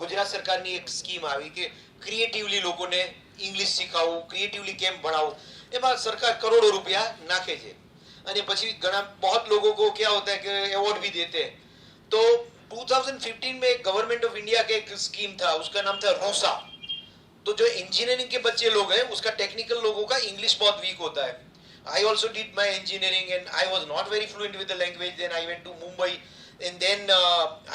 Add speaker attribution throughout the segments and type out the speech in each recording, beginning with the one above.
Speaker 1: ગુજરાત સરકારની એક સ્કીમ આવી કે ક્રિએટિવલી લોકોને ઇંગ્લિશ શીખવાવું, ક્રિએટિવલી કેમ ભણાવું, એમાં સરકાર કરોડો रुपया નાખે છે અને પછી ઘણા बहुत लोगों को क्या होता है कि अवार्ड भी देते हैं। तो 2015 में गवर्नमेंट ऑफ इंडिया का एक स्कीम था, उसका नाम था रूसा। तो जो इंजीनियरिंग के बच्चे लोग हैं उसका टेक्निकल लोगों का इंग्लिश बहुत वीक होता है। I also did my engineering and I was not very fluent with the language. Then I went to Mumbai and then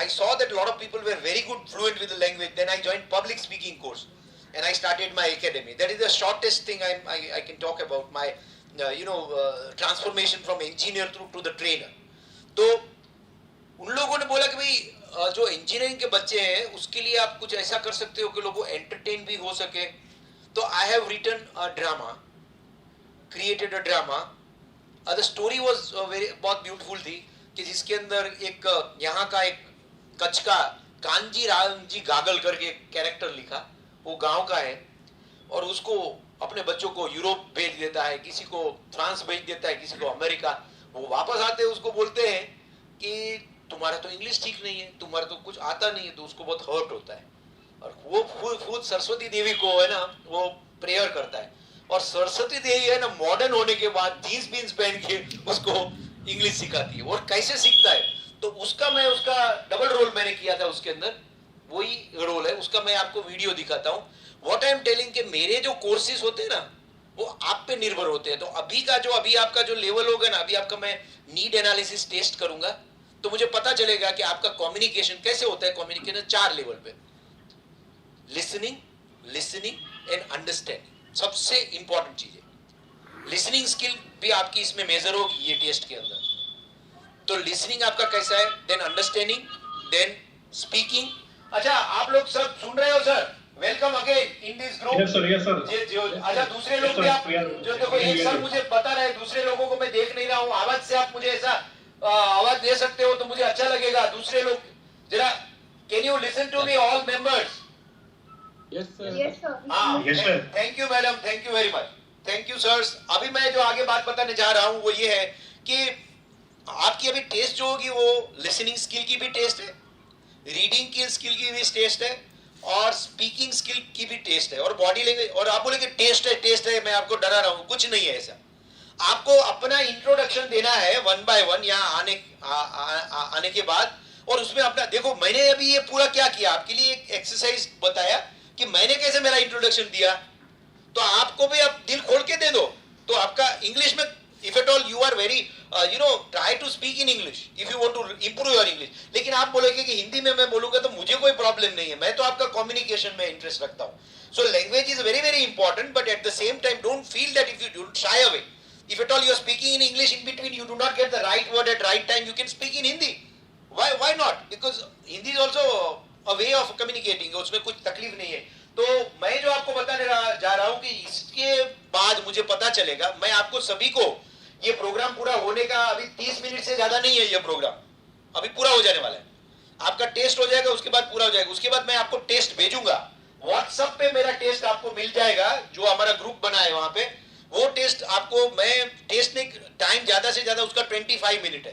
Speaker 1: I saw that a lot of people were very good fluent with the language. Then I joined public speaking course and I started my academy. That is the shortest thing I can talk about my transformation from engineer to the trainer. तो उन लोगों ने बोला कि भाई जो engineering के बच्चे हैं उसके लिए आप कुछ ऐसा कर सकते हो कि लोगों को एंटरटेन भी हो सके। तो I have written a drama, created a drama. The story was बहुत ब्यूटीफुल थी कि जिसके अंदर एक यहाँ का एक कच्छ का कांजी रामजी गागल करके एक कैरेक्टर लिखा, वो गांव का है और उसको अपने बच्चों को यूरोप भेज देता है, किसी को फ्रांस भेज देता है, किसी को अमेरिका। वो वापस आते हैं उसको बोलते हैं कि तुम्हारा तो इंग्लिश ठीक नहीं है, तुम्हारा तो कुछ आता नहीं है, तो उसको बहुत हर्ट होता है और वो खुद सरस्वती देवी को है ना वो प्रेयर करता है और सरस्वती देवी है ना मॉडर्न होने के बाद जीन्स बीन्स पहन के उसको इंग्लिश सिखाती है। और कैसे सीखता है तो उसका डबल रोल मैंने किया था उसके अंदर, वही रोल है उसका। मैं आपको वीडियो दिखाता हूँ। व्हाट आई एम टेलिंग के मेरे जो कोर्सेज होते हैं ना वो आप पे निर्भर होते हैं। तो अभी आपका जो लेवल होगा ना, अभी आपका मैं नीड एनालिसिस टेस्ट करूंगा तो मुझे पता चलेगा कि आपका कम्युनिकेशन कैसे होता है। कम्युनिकेशन 4 लेवल पे, लिसनिंग एंड अंडरस्टैंडिंग सबसे इंपॉर्टेंट चीज है। लिसनिंग स्किल भी आपकी इसमें मेजर होगी ये टेस्ट के अंदर। तो लिसनिंग आपका कैसा है, देन अंडरस्टैंडिंग, देन स्पीकिंग। अच्छा आप लोग सब सुन रहे हो sir? Welcome again in this group.
Speaker 2: Yes sir.
Speaker 1: जो अच्छा दूसरे लोग भी आप जो देखो एक सर मुझे बता रहे हैं, दूसरे लोगों को मैं देख नहीं रहा हूँ। आवाज से आप मुझे ऐसा आवाज दे सकते हो तो मुझे अच्छा लगेगा। दूसरे लोग जरा can you listen to me all members?
Speaker 2: Yes sir.
Speaker 1: Yes sir. Thank you madam, thank you very much, thank you sir. अभी मैं जो आगे बात बताने जा रहा हूँ वो ये है कि आपकी अभी टेस्ट जो होगी वो लिसनिंग स्किल की भी टेस्ट है, रीडिंग की स्किल की भी टेस्ट है और स्पीकिंग स्किल की भी टेस्ट है और बॉडी लैंग्वेज। और आप बोलेंगे टेस्ट है, मैं आपको डरा रहा हूँ, कुछ नहीं है ऐसा। आपको अपना इंट्रोडक्शन देना है 1 by 1 यहाँ आने के बाद। और उसमें अपना देखो मैंने अभी ये पूरा क्या किया आपके लिए एक एक्सरसाइज बताया कि मैंने कैसे मेरा इंट्रोडक्शन दिया। तो आपको भी आप दिल खोल के दे दो तो आपका इंग्लिश में if at all you are very try to speak in English if you want to improve your English. लेकिन आप बोलोगे कि हिंदी में मैं बोलूंगा तो मुझे कोई प्रॉब्लम नहीं है, मैं तो आपका कम्युनिकेशन में इंटरेस्ट रखता हूँ। So language is very very important but at the same time don't feel that if you don't shy away. If at all you are speaking in English, in between you do not get the right word at right time, you can speak in Hindi. Why not? Because Hindi is also a way of communicating. उसमें कुछ तकलीफ नहीं है। तो मैं जो आपको बताने जा रहा हूँ कि इसके बाद मुझे पता चलेगा, मैं आपको सभी को ये प्रोग्राम पूरा होने का अभी 30 मिनट से ज्यादा नहीं है, ये प्रोग्राम अभी पूरा हो जाने वाला है। आपका टेस्ट हो जाएगा उसके बाद पूरा हो जाएगा। उसके बाद मैं आपको टेस्ट भेजूंगा व्हाट्सएप पे, मेरा टेस्ट आपको मिल जाएगा जो हमारा ग्रुप बना है वहां पे। वो टेस्ट आपको मैं टेस्ट नहीं, टाइम ज्यादा से ज्यादा उसका 25 मिनट है।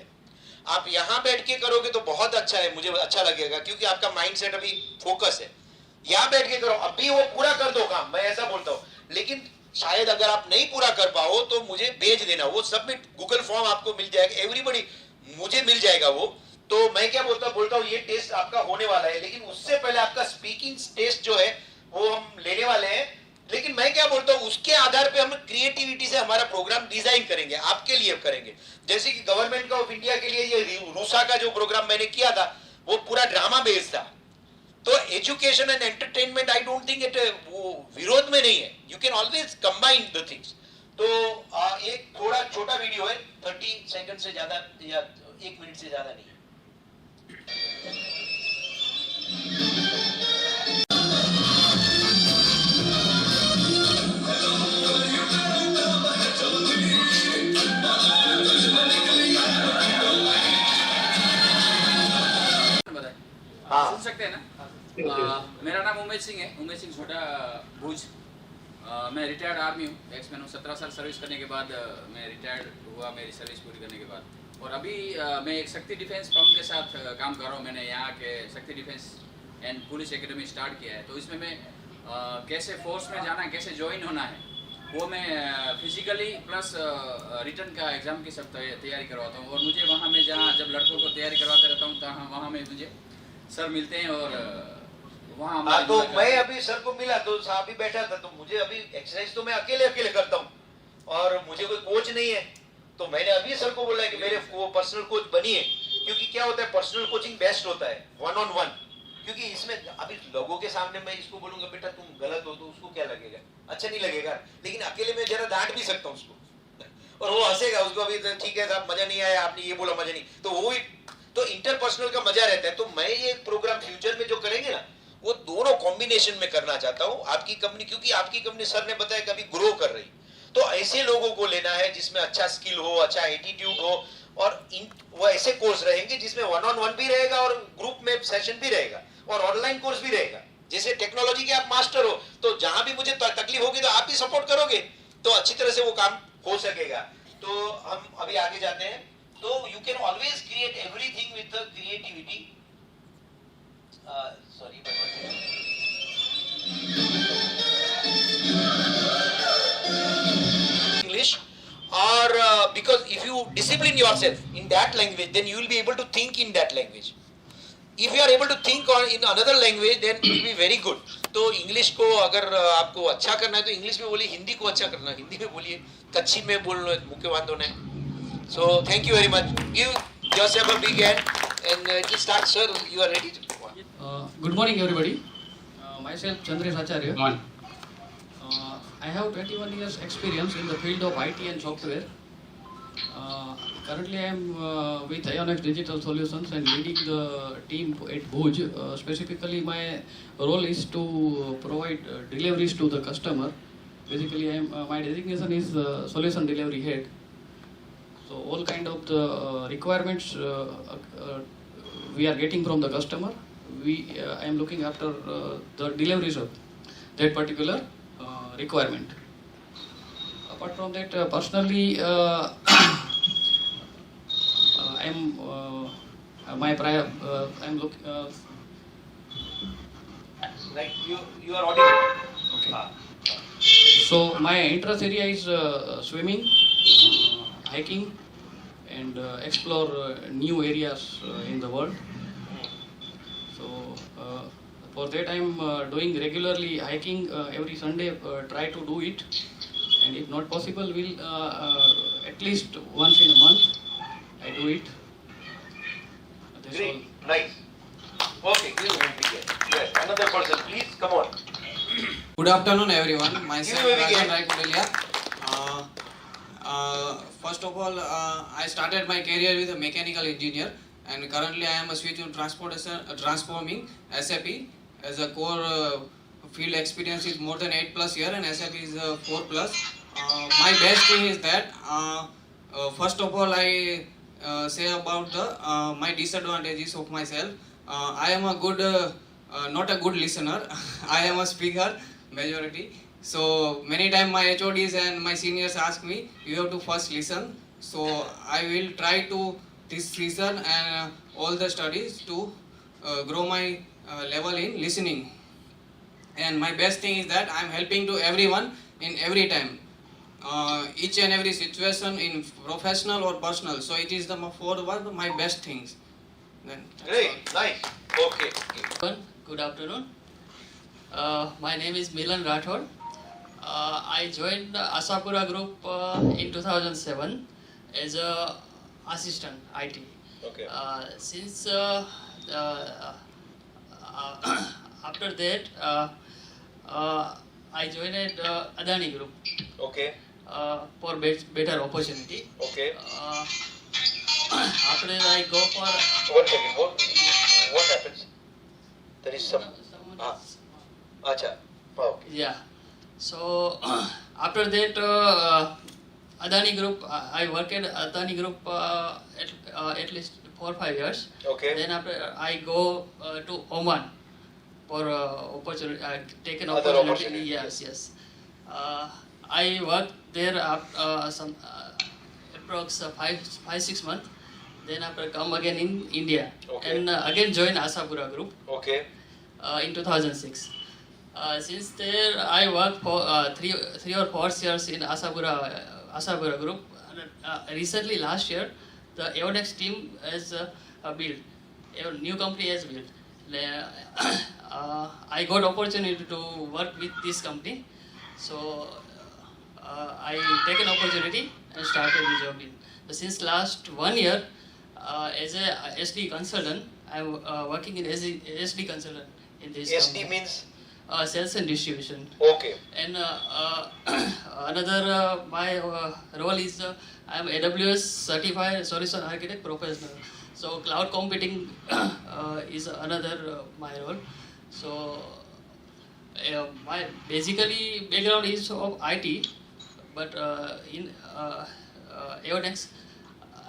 Speaker 1: आप यहाँ बैठ के करोगे तो बहुत अच्छा है, मुझे अच्छा लगेगा क्योंकि आपका माइंडसेट अभी फोकस है। यहाँ बैठ के करो, अभी वो पूरा कर दो काम, मैं ऐसा बोलता हूँ। लेकिन शायद अगर आप नहीं पूरा कर पाओ तो मुझे भेज देना, वो सबमिट गूगल फॉर्म आपको मिल जाएगा, एवरीबडी मुझे मिल जाएगा वो। तो मैं क्या बोलता हूँ ये टेस्ट आपका होने वाला है, लेकिन उससे पहले आपका स्पीकिंग टेस्ट जो है वो हम लेने वाले हैं। लेकिन मैं क्या बोलता हूँ उसके आधार पे हम क्रिएटिविटी से हमारा प्रोग्राम डिजाइन करेंगे, आपके लिए करेंगे। जैसे कि गवर्नमेंट ऑफ इंडिया के लिए ये रूसा का जो प्रोग्राम मैंने किया था वो पूरा ड्रामा बेस्ड था। तो education and entertainment I don't think it वो विरोध में नहीं है, you can always combine the things. तो एक थोड़ा छोटा वीडियो है, 30 सेकंड से ज्यादा या 1 मिनट से ज्यादा नहीं है।
Speaker 3: सुन सकते हैं ना? मेरा नाम उमेश सिंह है, उमेश सिंह छोटा भुज। मैं रिटायर्ड आर्मी हूँ, एक्समैन हूँ। 17 साल सर्विस करने के बाद मैं रिटायर्ड हुआ, मेरी सर्विस पूरी करने के बाद। और अभी मैं एक शक्ति डिफेंस फर्म के साथ काम कर रहा हूँ। मैंने यहाँ के शक्ति defence and police academy start किया है। तो इसमें मैं कैसे फोर्स में जाना है, कैसे ज्वाइन होना है, वो मैं फिजिकली प्लस रिटर्न का एग्ज़ाम की सब तैयारी करवाता हूँ। और मुझे वहाँ में जहाँ जब लड़कों को तैयारी करवाते रहता हूँ तो वहाँ में मुझे सर मिलते हैं और वहाँ
Speaker 1: हाँ, तो मैं अभी सर को मिला तो साहब भी बैठा था, तो मुझे अभी एक्सरसाइज तो मैं अकेले अकेले करता हूँ और मुझे कोई कोच नहीं है। तो मैंने अभी सर को बोला कि मेरे को पर्सनल कोच बनिए, क्योंकि क्या होता है पर्सनल कोचिंग बेस्ट होता है, 1-on-1। क्योंकि इसमें अभी लोगों के सामने मैं इसको बोलूंगा बेटा तुम गलत हो, तो उसको क्या लगेगा, अच्छा नहीं लगेगा। लेकिन अकेले में जरा डांट भी सकता हूँ उसको और वो हंसेगा, उसको अभी ठीक है साहब मजा नहीं आया, आपने ये बोला मजा नहीं, तो वो तो इंटरपर्सनल का मजा रहता है। तो मैं ये प्रोग्राम फ्यूचर में जो करेंगे ना, वो दोनों कॉम्बिनेशन में करना चाहता हूँ। आपकी कंपनी, क्योंकि आपकी कंपनी सर ने बताया कभी ग्रो कर रही, तो ऐसे लोगों को लेना है जिसमें अच्छा स्किल हो, अच्छा एटीट्यूड हो, और वो ऐसे कोर्स रहेंगे जिसमें 1-on-1 भी रहेगा और ग्रुप में सेशन भी रहेगा और ऑनलाइन कोर्स भी रहेगा। जैसे टेक्नोलॉजी के आप मास्टर हो, तो जहां भी मुझे तकलीफ होगी तो आप भी सपोर्ट करोगे, तो अच्छी तरह से वो काम हो सकेगा। तो हम अभी आगे जाते हैं। तो you can always create everything with the creativity. Sorry English, or because if you discipline yourself in that language, then you will be able to think in that language. If you are able to think in another language, then it will be very good. तो English को अगर आपको अच्छा करना है तो English में बोलिए, हिंदी को अच्छा करना है हिंदी में बोलिए, कच्छी में बोल लो, मुख्य वांदो नहीं। So thank you very much. Give yourself a big hand and it will start, sir. You are ready to.
Speaker 2: Good morning, everybody. Myself, Chandresh Acharya.
Speaker 4: Come on.
Speaker 2: I have 21 years experience in the field of IT and software. Currently, I am with Ionex Digital Solutions and leading the team at Bhuj. Specifically, my role is to provide deliveries to the customer. Basically, my designation is Solution Delivery Head. So, all kind of the requirements we are getting from the customer, I am looking after the deliveries of that particular requirement. Apart from that, personally, I am I'm looking.
Speaker 1: Like you are audible.
Speaker 2: Okay. So my interest area is swimming, hiking, and explore new areas in the world. So for that, I am doing regularly hiking every Sunday. Try to do it, and if not possible, will at least once in a month I do it. That's all.
Speaker 1: Great, nice. Okay, give me a big hand. Yes, another person, please come on.
Speaker 4: Good afternoon, everyone. Myself
Speaker 1: Give me a big
Speaker 4: Rajan
Speaker 1: hand.
Speaker 4: Raikudelia. First of all, I started my career with a mechanical engineer, and currently I am a switch on transforming SAP as a core field experience is more than 8+ year, and SAP is 4+. My best thing is that first of all I say about the my disadvantages of myself. I am a good not a good listener. I am a speaker majority. So many times my HODs and my seniors ask me, you have to first listen. So I will try to this listen and all the studies to grow my level in listening. And my best thing is that I am helping to everyone in every time. Each and every situation in professional or personal. So it is the one of my best things. Then that's
Speaker 1: Great,
Speaker 4: all.
Speaker 1: nice. Okay.
Speaker 5: Everyone, good afternoon. My name is Milan Rathod. I joined the Asapura Group in 2007 as a assistant IT.
Speaker 1: Okay.
Speaker 5: Since after that, I joined Adani Group
Speaker 1: Okay.
Speaker 5: for better opportunity.
Speaker 1: Okay.
Speaker 5: After that, I go for
Speaker 1: 1 second. What happens? There is some.
Speaker 5: someone
Speaker 1: Ah.
Speaker 5: else.
Speaker 1: Acha. Okay.
Speaker 5: Yeah. So after that, Adani Group, I worked at Adani Group at least 4 or 5 years.
Speaker 1: Okay.
Speaker 5: Then after I go to Oman for opportunity, take an
Speaker 1: Other
Speaker 5: opportunity.
Speaker 1: opportunity,
Speaker 5: Yes. I worked there some approx 5-6 months. Then after come again in India
Speaker 1: Okay.
Speaker 5: and again join Asapura Group.
Speaker 1: Okay.
Speaker 5: in 2006. Since there, I worked for 3 or 4 years in Asabura Group. Recently, last year, the Aeonex team has built, a new company has built. I got opportunity to work with this company, so I take an opportunity and started the job in. Since last 1 year, as a SD consultant, I'm working in SD consultant in this
Speaker 1: SD
Speaker 5: company.
Speaker 1: means?
Speaker 5: Sales and distribution.
Speaker 1: Okay.
Speaker 5: And another my role is I am AWS certified solution architect professional. So cloud computing is another my role. So my basically background is of IT, but in Aeonex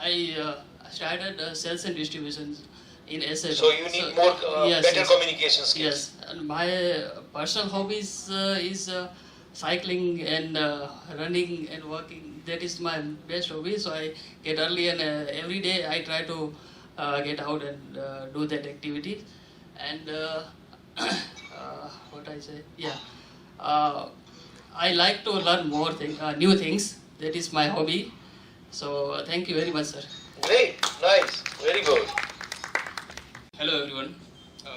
Speaker 5: I started sales and distributions in SAP.
Speaker 1: So you need more better communication skills.
Speaker 5: Yes, and my personal hobbies is cycling and running and walking. That is my best hobby. So I get early and every day I try to get out and do that activity. And what I say? Yeah, I like to learn more new things. That is my hobby. So thank you very much, sir.
Speaker 1: Great, nice, very good.
Speaker 6: Hello everyone,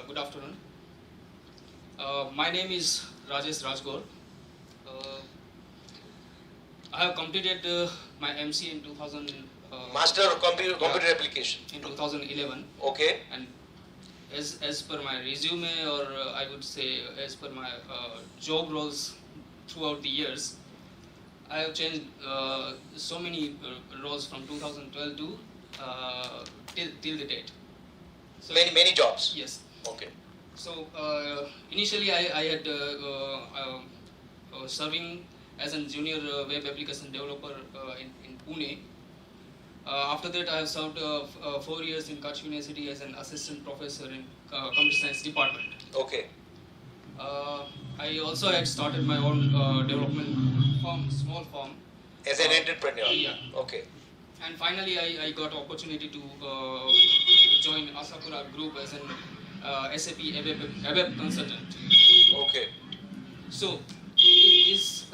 Speaker 6: good afternoon. My name is Rajesh Rajgor. I have completed my MC in 2000.
Speaker 1: Master of computer application.
Speaker 6: In 2011.
Speaker 1: Okay.
Speaker 6: And as per my resume, or I would say as per my job roles throughout the years, I have changed so many roles from 2012 to till the date. So,
Speaker 1: Many jobs.
Speaker 6: Yes.
Speaker 1: Okay.
Speaker 6: So initially I had serving as a junior web application developer in Pune. After that I have served 4 years in Kutch University as an assistant professor in computer science department.
Speaker 1: Okay.
Speaker 6: I also had started my own development firm, small firm.
Speaker 1: As an entrepreneur.
Speaker 6: Yeah.
Speaker 1: Okay.
Speaker 6: And finally I got opportunity to join Asapura Group as an SAP ABAP consultant.
Speaker 1: Okay.
Speaker 6: So this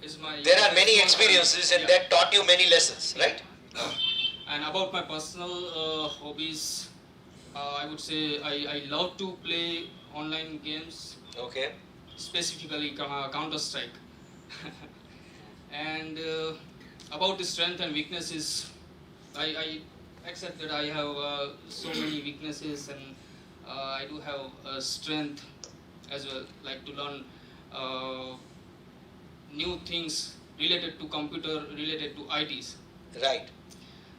Speaker 6: is my.
Speaker 1: There are many experiences and that taught you many lessons, right?
Speaker 6: And about my personal hobbies, I would say I love to play online games.
Speaker 1: Okay.
Speaker 6: Specifically Counter Strike. And about the strength and weaknesses, I accept that I have so many weaknesses, and I do have strength as well, like to learn new things related to computer, related to ITs.
Speaker 1: Right.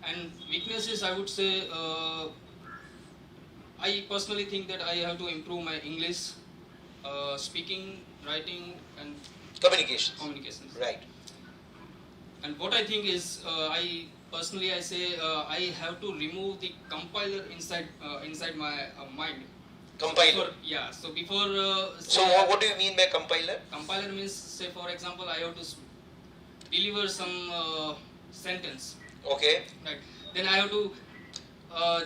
Speaker 6: And weaknesses, I would say, I personally think that I have to improve my English, speaking, writing, and communications.
Speaker 1: Right.
Speaker 6: And what I think is, I say I have to remove the compiler inside my mind.
Speaker 1: Compiler.
Speaker 6: So before.
Speaker 1: So what do you mean by compiler?
Speaker 6: Compiler means, say for example, I have to deliver some sentence.
Speaker 1: Okay.
Speaker 6: Right. Then I have to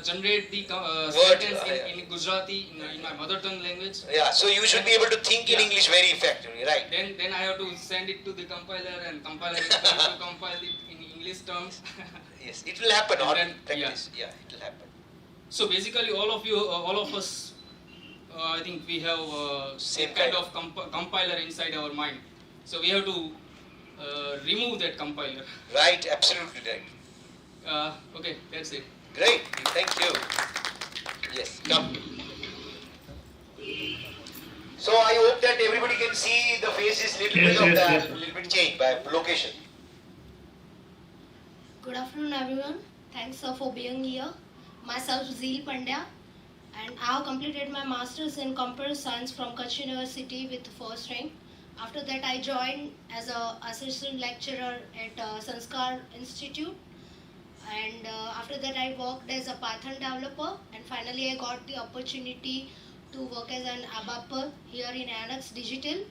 Speaker 6: generate the sentence in Gujarati, in my mother tongue language.
Speaker 1: Yeah. So you should be able to think in English very effectively, right?
Speaker 6: Then I have to send it to the compiler, and compiler is going to compile it in English terms.
Speaker 1: Yes, it will happen.
Speaker 6: And
Speaker 1: On
Speaker 6: then,
Speaker 1: practice. Yeah, it will happen.
Speaker 6: So basically, all of us, I think we have
Speaker 1: Same
Speaker 6: kind
Speaker 1: kind
Speaker 6: of compiler inside our mind. So we have to remove that compiler.
Speaker 1: Right. Absolutely right.
Speaker 6: Okay, that's it.
Speaker 1: Great. Thank you. Yes. Come. So I hope that everybody can see the faces little bit of that, little bit changed by location.
Speaker 7: Good afternoon, everyone. Thanks for being here. Myself, Zeel Pandya, and I have completed my Masters in Computer Science from Kutch University with first rank. After that, I joined as an assistant lecturer at Sanskar Institute. And after that, I worked as a Python developer. And finally, I got the opportunity to work as an ABAP here in Aeonex Digital.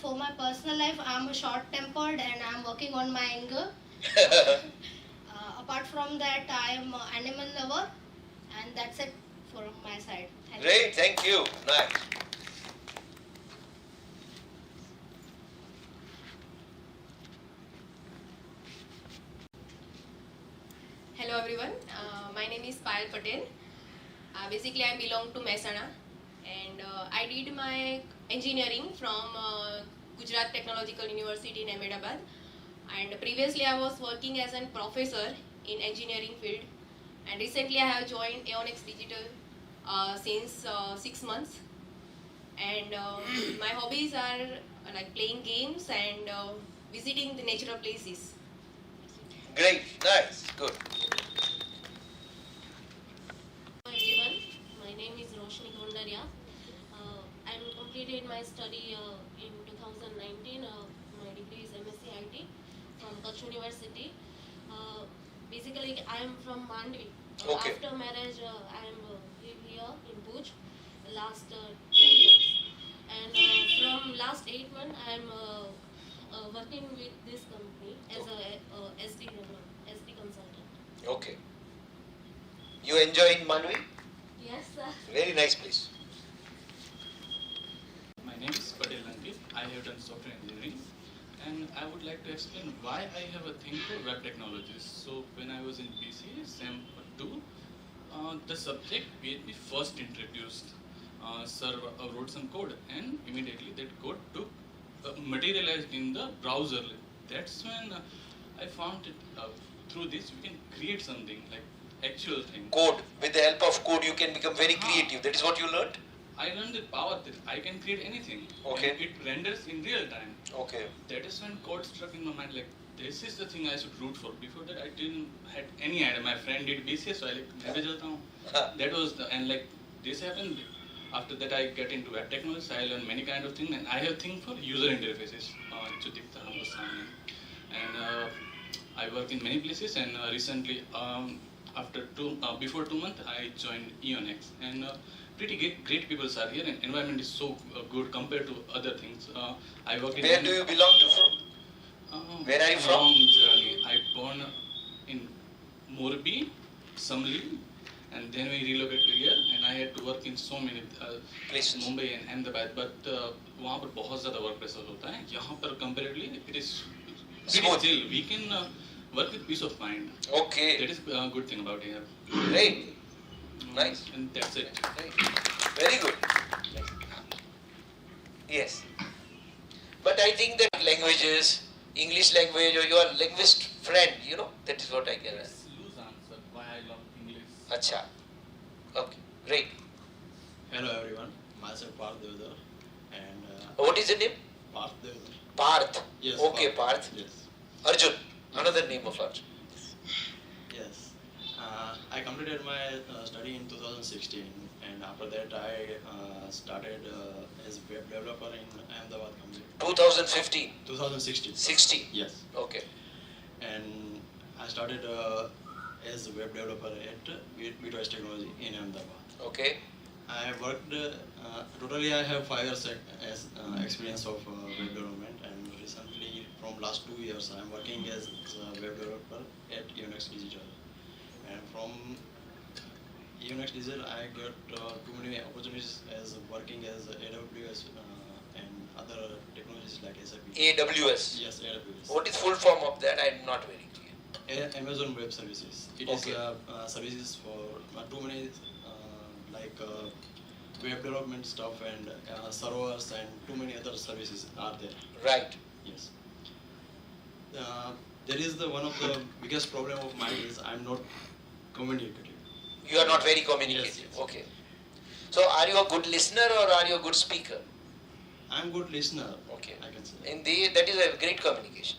Speaker 7: For my personal life, I'm a short-tempered and I'm working on my anger. Apart from that, I am an animal lover, and that's it from my side.
Speaker 1: Great, thank you. Nice.
Speaker 8: Hello everyone, my name is Payal Patel. Basically I belong to Mehsana and I did my engineering from Gujarat Technological University in Ahmedabad, and previously I was working as a professor in engineering field, and recently I have joined Aeonics Digital since 6 months, and my hobbies are like playing games and visiting the natural places.
Speaker 1: Great, nice, good.
Speaker 7: Hello everyone, my name is Roshni Gondaria. I completed my study in 2019. My degree is MSc IT from Kutch University. Basically, I am from Mandvi.
Speaker 1: Okay.
Speaker 7: After marriage, I am live here in Bhuj last 2 years. And from last 8 months, I am working with this company as a SD consultant.
Speaker 1: Okay. You enjoy in Manvi?
Speaker 7: Yes, sir.
Speaker 1: Very nice place.
Speaker 9: My name is Patel Ankit. I have done software engineering, and I would like to explain why I have a thing for web technologies. So when I was in BCA, SEM 2, the subject made me first introduced. Sir wrote some code, and immediately that code took materialized in the browser. That's when I found it. Through this, we can create something like actual thing.
Speaker 1: Code. With the help of code, you can become very creative. That is what you learned?
Speaker 9: I learned the power that I can create anything.
Speaker 1: Okay.
Speaker 9: And it renders in real time.
Speaker 1: Okay.
Speaker 9: That is when code struck in my mind, like, this is the thing I should root for. Before that, I didn't had any idea. My friend did BCS, so I like, never jalta hu. That was the, and like, this happened. After that, I get into web technology. I learn many kind of things, and I have thing for user interfaces. जो दिखता है वो सामने. And I work in many places, and recently, before 2 months, I joined Aeonics, and pretty great people are here, and environment is so good compared to other things. I work in.
Speaker 1: Where do you belong to from? Where are you from?
Speaker 9: Long journey. I born in Morbi, Samli, and then we relocated here, and I had to work in so many
Speaker 1: Places.
Speaker 9: Mumbai and Ahmedabad, but वहाँ पर बहुत ज़्यादा work pressure होता है. यहाँ पर comparatively it is pretty
Speaker 1: Smooth.
Speaker 9: chill. We can work with peace of mind.
Speaker 1: Okay.
Speaker 9: That is a good thing about here.
Speaker 1: Great. Nice.
Speaker 9: And that's it.
Speaker 1: Very good. Yes. But I think that languages, English language or your linguist friend, you know, that is what I can.
Speaker 9: Let's lose answer why I love English.
Speaker 1: Acha. Okay. Great.
Speaker 10: Hello everyone, myself Parth Devdar and
Speaker 1: What is your name?
Speaker 10: Parth Devdar.
Speaker 1: Parth.
Speaker 10: Yes.
Speaker 1: Okay, Parth.
Speaker 10: Yes.
Speaker 1: Arjun. Another name of Arjun.
Speaker 10: Yes. I completed my study in 2016, and after that I started as a web developer in Ahmedabad company.
Speaker 1: 2015.
Speaker 10: 2016.
Speaker 1: 16.
Speaker 10: Yes.
Speaker 1: Okay.
Speaker 10: And I started as a web developer at V2S Technology in Ahmedabad.
Speaker 1: Okay.
Speaker 10: I worked, totally I have 5 years as experience of web development, and recently from last 2 years I am working as a web developer at Aeonics Digital. And from Aeonics Digital I got too many opportunities as working as AWS and other technologies like SAP.
Speaker 1: AWS.
Speaker 10: Yes, AWS.
Speaker 1: What is full form of that? I am not very clear.
Speaker 10: Amazon Web Services. It
Speaker 1: Okay.
Speaker 10: is services for too many like web development stuff and servers and too many other services are there.
Speaker 1: Right.
Speaker 10: Yes. There is the one of the biggest problem of mine is I'm not communicative.
Speaker 1: You are not very communicative.
Speaker 10: Yes, yes.
Speaker 1: Okay. So are you a good listener or are you a good speaker?
Speaker 10: I'm good listener.
Speaker 1: Okay.
Speaker 10: I can say.
Speaker 1: In that is a great communication.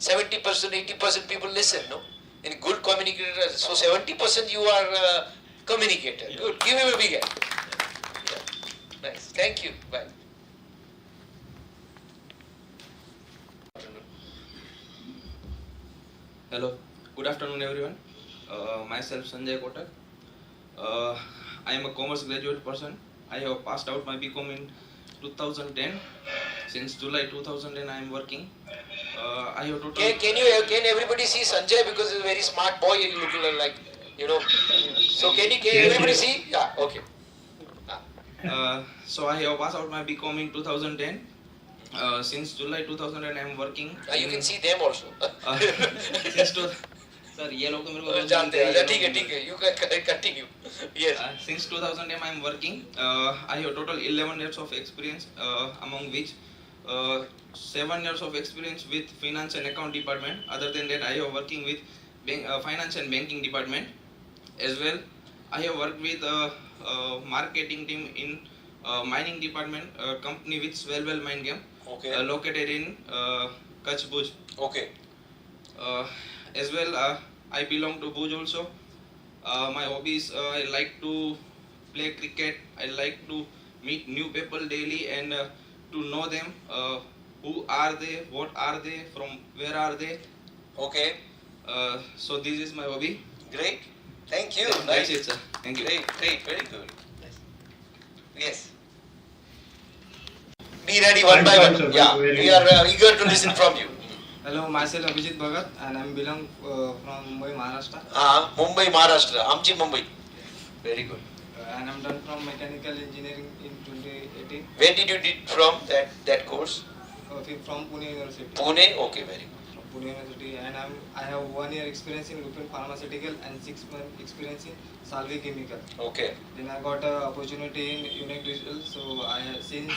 Speaker 1: 70%, 80% people listen, no? In good communicator, so 70% you are communicator.
Speaker 10: Yeah.
Speaker 1: Good. Give him a big hand. Yeah. Nice. Thank you. Bye.
Speaker 11: Hello, good afternoon everyone. Myself Sanjay Kotak. I am a commerce graduate person. I have passed out my BCom in 2010. Since July 2010 I am working. I have total.
Speaker 1: Can everybody see Sanjay because he's a very smart boy and you look like, you know. So can everybody see? Yeah, okay.
Speaker 11: So I have passed out my BCom in 2010. Since July 2000 I am working.
Speaker 1: You can see them also.
Speaker 11: Since to, sir, ये लोग तो मेरे को
Speaker 1: जानते हैं. ठीक है. You can continue. Yes.
Speaker 11: Since 2010 I am working. I have total 11 years of experience, among which 7 years of experience with finance and account department. Other than that, I have working with finance and banking department as well. I have worked with marketing team in mining department, company with Swellwell Mine Camp, located in Kutch Bhuj.
Speaker 1: Okay.
Speaker 11: As well, I belong to Bhuj also. My hobbies, I like to play cricket. I like to meet new people daily and to know them. Who are they? What are they? From where are they?
Speaker 1: Okay.
Speaker 11: So this is my hobby.
Speaker 1: Great. Thank you.
Speaker 11: That's it, sir. Thank you.
Speaker 1: Great. Very good. Yes. Be ready one by one. Yeah. We are eager to listen from you.
Speaker 12: Hello, myself Abhijit Bhagat and I belong from Mumbai, Maharashtra.
Speaker 1: Mumbai, Maharashtra. Amchi Mumbai. Very good.
Speaker 12: And I'm done from mechanical engineering in 2018.
Speaker 1: Where did you did from that course?
Speaker 12: From Pune University.
Speaker 1: Pune. Okay, very good.
Speaker 12: From Pune University, and I have 1 year experience in Lupin Pharmaceutical and 6 months experience in Salvi Chemical.
Speaker 1: Okay.
Speaker 12: Then I got an opportunity in Unique Digital, so I have since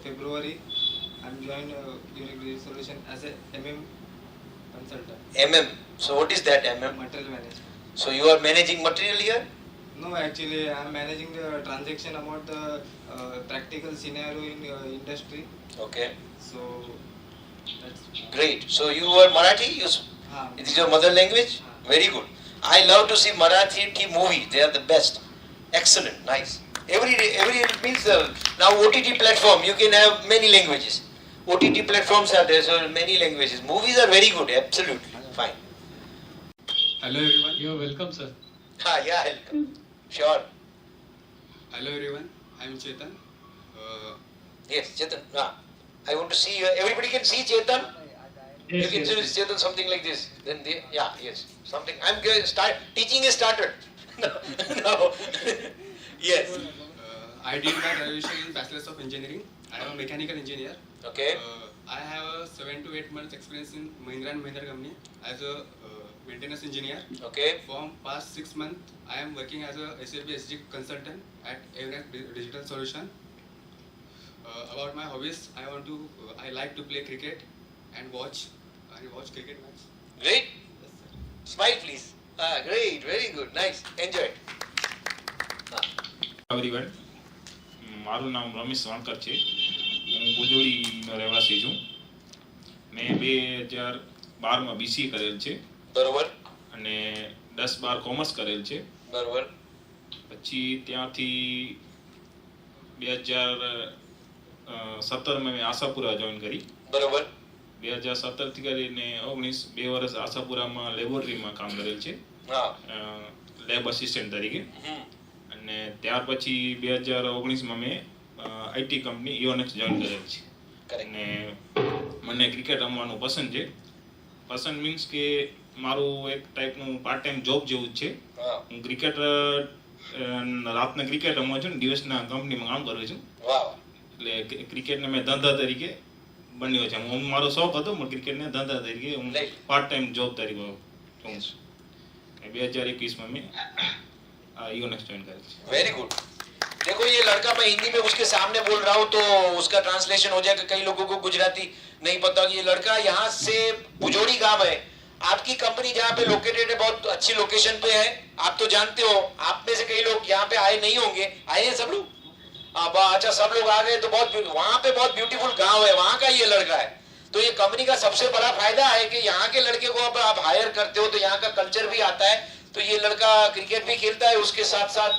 Speaker 12: February I'm joined Unique Digital Solution as a MM consultant.
Speaker 1: So what is that MM?
Speaker 12: Material management.
Speaker 1: So you are managing material here?
Speaker 12: No, actually I am managing the transaction about the practical scenario in industry.
Speaker 1: Okay.
Speaker 12: So that's
Speaker 1: great. So you are Marathi? It is your mother language? Very good. I love to see Marathi movie. They are the best. Excellent. Nice. Every means now OTT platform. You can have many languages. OTT platforms are there, so many languages. Movies are very good. Absolutely fine.
Speaker 13: Hello everyone. You are welcome, sir.
Speaker 1: Yeah, welcome. Sure.
Speaker 13: Hello everyone. I am Chetan.
Speaker 1: Yes, Chetan. I want to see. Everybody can see Chetan.
Speaker 13: Yes,
Speaker 1: you can see Chetan something like this. Then yes, something. I'm going start teaching is started. No. Yes.
Speaker 13: I did my graduation in Bachelor's of Engineering. I am a mechanical engineer.
Speaker 1: Okay.
Speaker 13: I have a 7 to 8 months experience in Mahindra & Mahindra company as a maintenance engineer.
Speaker 1: Okay.
Speaker 13: From past 6 months, I am working as a SAP SG consultant at Avnet Digital Solution. About my hobbies, I like to play cricket and watch cricket match.
Speaker 1: Great. Smile, please. Great. Very good. Nice. Enjoy it.
Speaker 14: everyone. મારું નામ રમેશ વાંકર છે. હું ભુજોડીનો રહેવાસી છું. મેં 2012માં BCA કરેલ છે.
Speaker 1: બરોબર.
Speaker 14: અને 10-12 કોમર્સ કરેલ છે.
Speaker 1: બરોબર.
Speaker 14: પછી ત્યાંથી 2017માં મેં આશાપુરા જોઈન કરી.
Speaker 1: બરોબર.
Speaker 14: 2017 થી કરીને 19 2 વર્ષ આશાપુરામાં લેબોરેટરીમાં કામ કરેલ છે. લેબ અસિસ્ટન્ટ તરીકે. અને ત્યાર પછી 2019માં મેં આઈટી કંપની યોનેક્સ જોઈન કરેલ છે. અને મને ક્રિકેટ રમવાનું પસંદ છે. પસંદ મીન્સ કે મારું એક ટાઈપનું પાર્ટ ટાઈમ જોબ જેવું જ છે. હું ક્રિકેટ રાતના ક્રિકેટ રમું છું ને દિવસના કંપનીમાં કામ કરું છું. એટલે ક્રિકેટને મેં ધંધા તરીકે બન્યો છે. હું મારો શોખ હતો પણ ક્રિકેટને ધંધા તરીકે હું પાર્ટ ટાઈમ જોબ તરીકે જોઉં છું. 2021માં મેં योनेक्स ज्वाइन करें.
Speaker 1: Very good. देखो ये लड़का, मैं हिंदी में उसके सामने बोल रहा हूँ तो उसका ट्रांसलेशन हो जाएगा. कई लोगों को गुजराती नहीं पता. ये लड़का यहाँ से भुजोड़ी गांव है. आपकी कंपनी जहाँ पे लोकेटेड है बहुत अच्छी लोकेशन पे है. आप तो जानते हो. आप में से कई लोग यहाँ पे आए नहीं होंगे. आए हैं सब लोग? अच्छा, सब लोग आ गए तो बहुत वहाँ पे बहुत ब्यूटीफुल गाँव है. वहाँ का ये लड़का है. तो ये कंपनी का सबसे बड़ा फायदा है कि यहाँ के लड़के को अब आप हायर करते हो तो यहाँ का कल्चर भी आता है. तो ये लड़का क्रिकेट भी खेलता है, उसके साथ साथ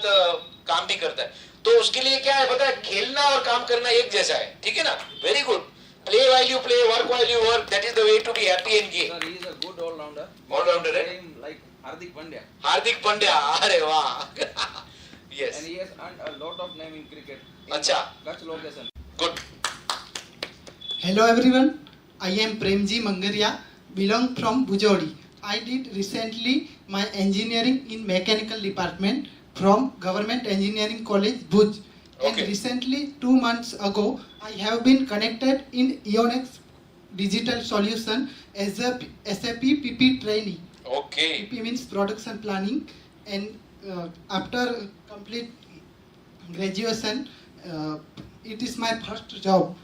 Speaker 1: काम भी करता है. तो उसके लिए क्या है पता है, खेलना और काम करना एक जैसा है. ठीक है ना? Very good. Play while you play, work while you work. That is the way to be happy and gay.
Speaker 11: Sir, he is a good all-rounder.
Speaker 1: All-rounder, right?
Speaker 11: Like Hardik Pandya.
Speaker 1: Hardik Pandya. अरे वाह. Yes.
Speaker 11: And he has earned a lot of name in cricket.
Speaker 1: अच्छा.
Speaker 11: Kutch location.
Speaker 1: Good.
Speaker 15: Hello everyone. I am Premji Mangaria. Belong from Bujodi. I did recently my engineering in mechanical department from Government Engineering College, Bhuj. And recently, 2 months ago, I have been connected in Ionex Digital Solution as a SAP PP trainee.
Speaker 1: Okay.
Speaker 15: PP means production planning, and after complete graduation, it is my first job,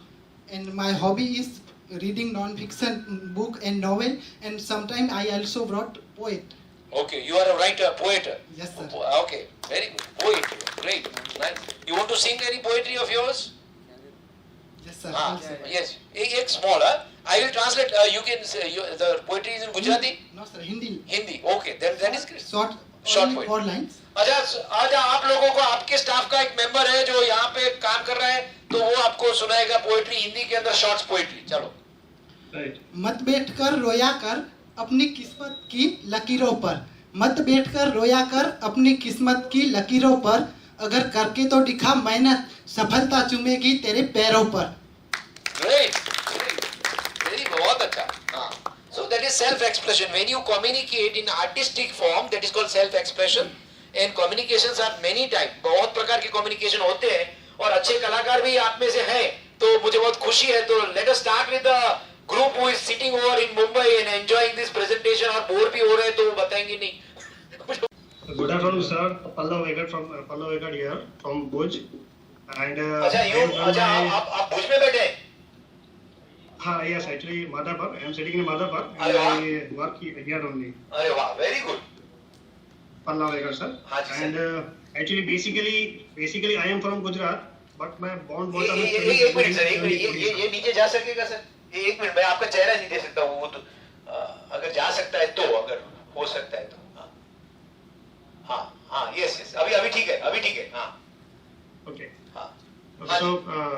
Speaker 15: and my hobby is reading non-fiction book and novel, and sometimes I also wrote poet.
Speaker 1: Okay, you are a writer, poet.
Speaker 15: Yes, sir.
Speaker 1: Okay, very good. Poet, great, nice. You want to sing any poetry of yours?
Speaker 15: Yes, sir.
Speaker 1: Yes, एक small. I will translate. You can say the poetry is in Gujarati.
Speaker 15: No, sir. Hindi.
Speaker 1: Hindi. Okay, then that is great.
Speaker 15: Short.
Speaker 1: Short
Speaker 15: Only
Speaker 1: poetry.
Speaker 15: 4 lines.
Speaker 1: अच्छा आज आप लोगों को आपके staff का एक member है जो यहाँ पे काम कर रहा है, तो वो आपको सुनाएगा पोएट्री हिंदी के अंदर शॉर्ट्स पोएट्री. चलो.
Speaker 15: मत बैठकर रोया कर अपनी किस्मत की लकीरों पर, मत बैठकर रोया कर अपनी किस्मत की लकीरों पर, अगर करके तो दिखा मेहनत, सफलता चूमेगी तेरे पैरों पर.
Speaker 1: Great, very बहुत अच्छा. हाँ. So that is self-expression. When you communicate in artistic form, that is called self-expression. And communications are many type. बहुत प्रकार के communication होते हैं और अच्छे कलाकार भी आप में से हैं. तो मुझे बहुत खुशी है. तो let us start with the group who is sitting over in Mumbai and enjoying this presentation. और बोर भी हो रहे हैं तो वो बताएंगे नहीं.
Speaker 16: Good afternoon, sir. Pallav Venkad here from Bhuj. And
Speaker 1: अच्छा आप भुज में बैठे हैं?
Speaker 16: हाँ, yes, actually Madhapur. I am sitting in Madhapur and I work here only.
Speaker 1: अरे वाह, very good.
Speaker 16: Pallav Venkad, sir. And actually, basically, I am from Gujarat, but my born bottom is.
Speaker 1: एक minute sir, ये नीचे जा सकेगा sir? एक minute, मैं आपका चेहरा नहीं दे सकता हूँ. वो तो अगर जा सकता है तो, अगर हो सकता है तो. हाँ, yes, अभी ठीक है. हाँ.
Speaker 16: Okay.
Speaker 1: हाँ.
Speaker 16: So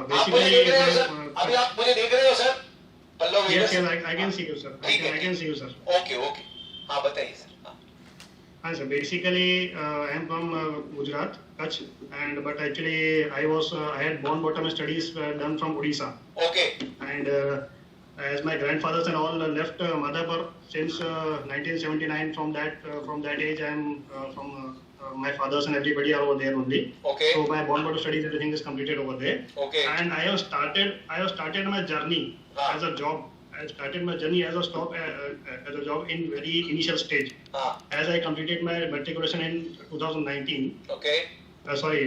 Speaker 1: basically, अभी आप मुझे देख रहे हो sir? Pallav.
Speaker 16: Yes, I can see you, sir. I can see you, sir.
Speaker 1: Okay. हाँ, बताइए सर.
Speaker 16: हाँ, sir. Basically, I am from Gujarat, Kutch, but actually I had born bottom studies done from Odisha.
Speaker 1: Okay.
Speaker 16: And as my grandfathers and all left Madhapur since 1979, from that age I am from my fathers and everybody are over there only.
Speaker 1: Okay.
Speaker 16: So my born bottom studies, everything is completed over there.
Speaker 1: Okay.
Speaker 16: And I have started my journey as a job. I started my journey as a job in very initial stage. As I completed my matriculation in 2019.
Speaker 1: Okay.
Speaker 16: 2000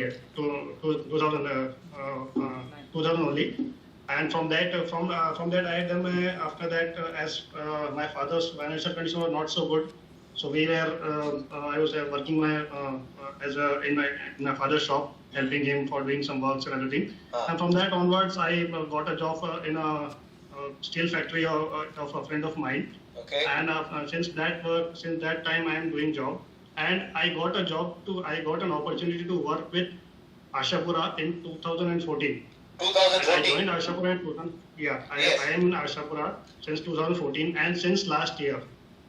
Speaker 16: only. And from that I had done after that as my father's financial condition was not so good. So I was working in my father's shop, helping him for doing some works and everything. And from that onwards, I got a job in a steel factory of a friend of mine.
Speaker 1: Okay.
Speaker 16: And since that time, I am doing job. And I got an opportunity to work with Ashapura in 2014.
Speaker 1: 2014.
Speaker 16: I joined Ashapura in 2000. Yeah, I am in Ashapura since 2014, and since last year,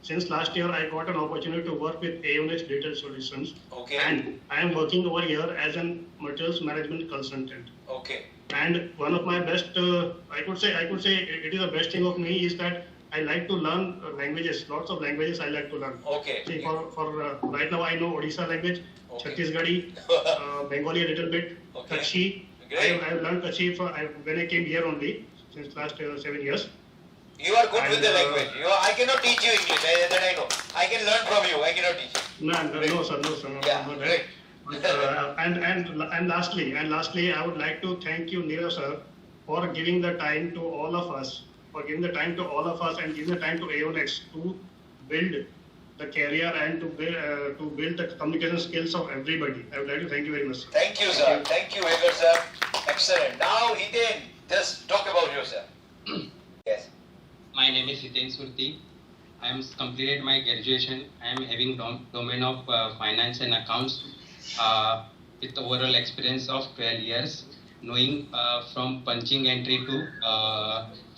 Speaker 16: I got an opportunity to work with Ionex Digital Solutions.
Speaker 1: Okay.
Speaker 16: And I am working over here as a materials management consultant.
Speaker 1: Okay.
Speaker 16: And one of my best, I could say it is the best thing of me is that I like to learn languages. Lots of languages I like to learn.
Speaker 1: Okay.
Speaker 16: See, for right now I know Odisha language, Chhattisgarhi, Bengali a little bit, Kutchi. I have learned Kutchi when I came here only since last 7 years.
Speaker 1: You are good with the language. I cannot teach you English. That I know. I can learn from you. I cannot teach you.
Speaker 16: No, sir.
Speaker 1: Yeah, great.
Speaker 16: And lastly, I would like to thank you, Neerav sir, for giving the time to all of us, and giving the time to Ionex to build the career and to build the communication skills of everybody. I would like to thank you very much, sir.
Speaker 1: Thank you, sir. Thank you, Venkad sir. Excellent. Now, Hiten, just talk about yourself. Yes.
Speaker 17: My name is Hiten Surti. I am completed my graduation. I am having domain of finance and accounts with overall experience of 12 years, knowing from punching entry to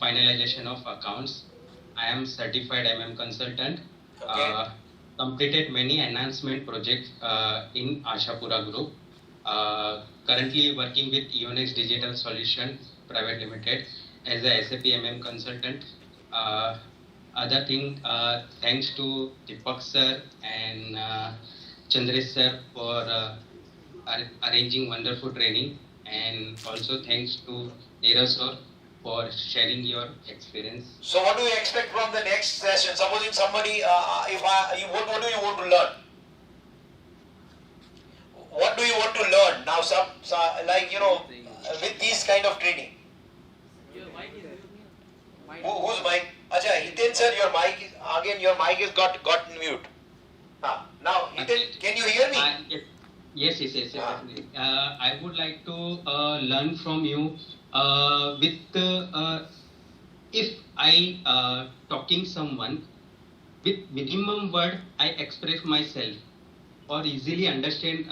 Speaker 17: finalization of accounts. I am certified MM consultant.
Speaker 1: Okay.
Speaker 17: Completed many enhancement projects in Ashapura Group. Currently working with Ionex Digital Solution Private Limited as a SAP MM consultant. Other thing, thanks to Deepak sir and Chandresh sir for arranging wonderful training. and also thanks to Neeraj sir for sharing your experience.
Speaker 1: So what do you expect from the next session? Supposing somebody, what do you want to learn? What do you want to learn now? With this kind of training. Whose mic? Acha, Hiten sir, your mic is got mute. Now, Hiten, can you hear me?
Speaker 17: Yes, definitely. I would like to learn from you if I talking someone with minimum word I express myself or easily understand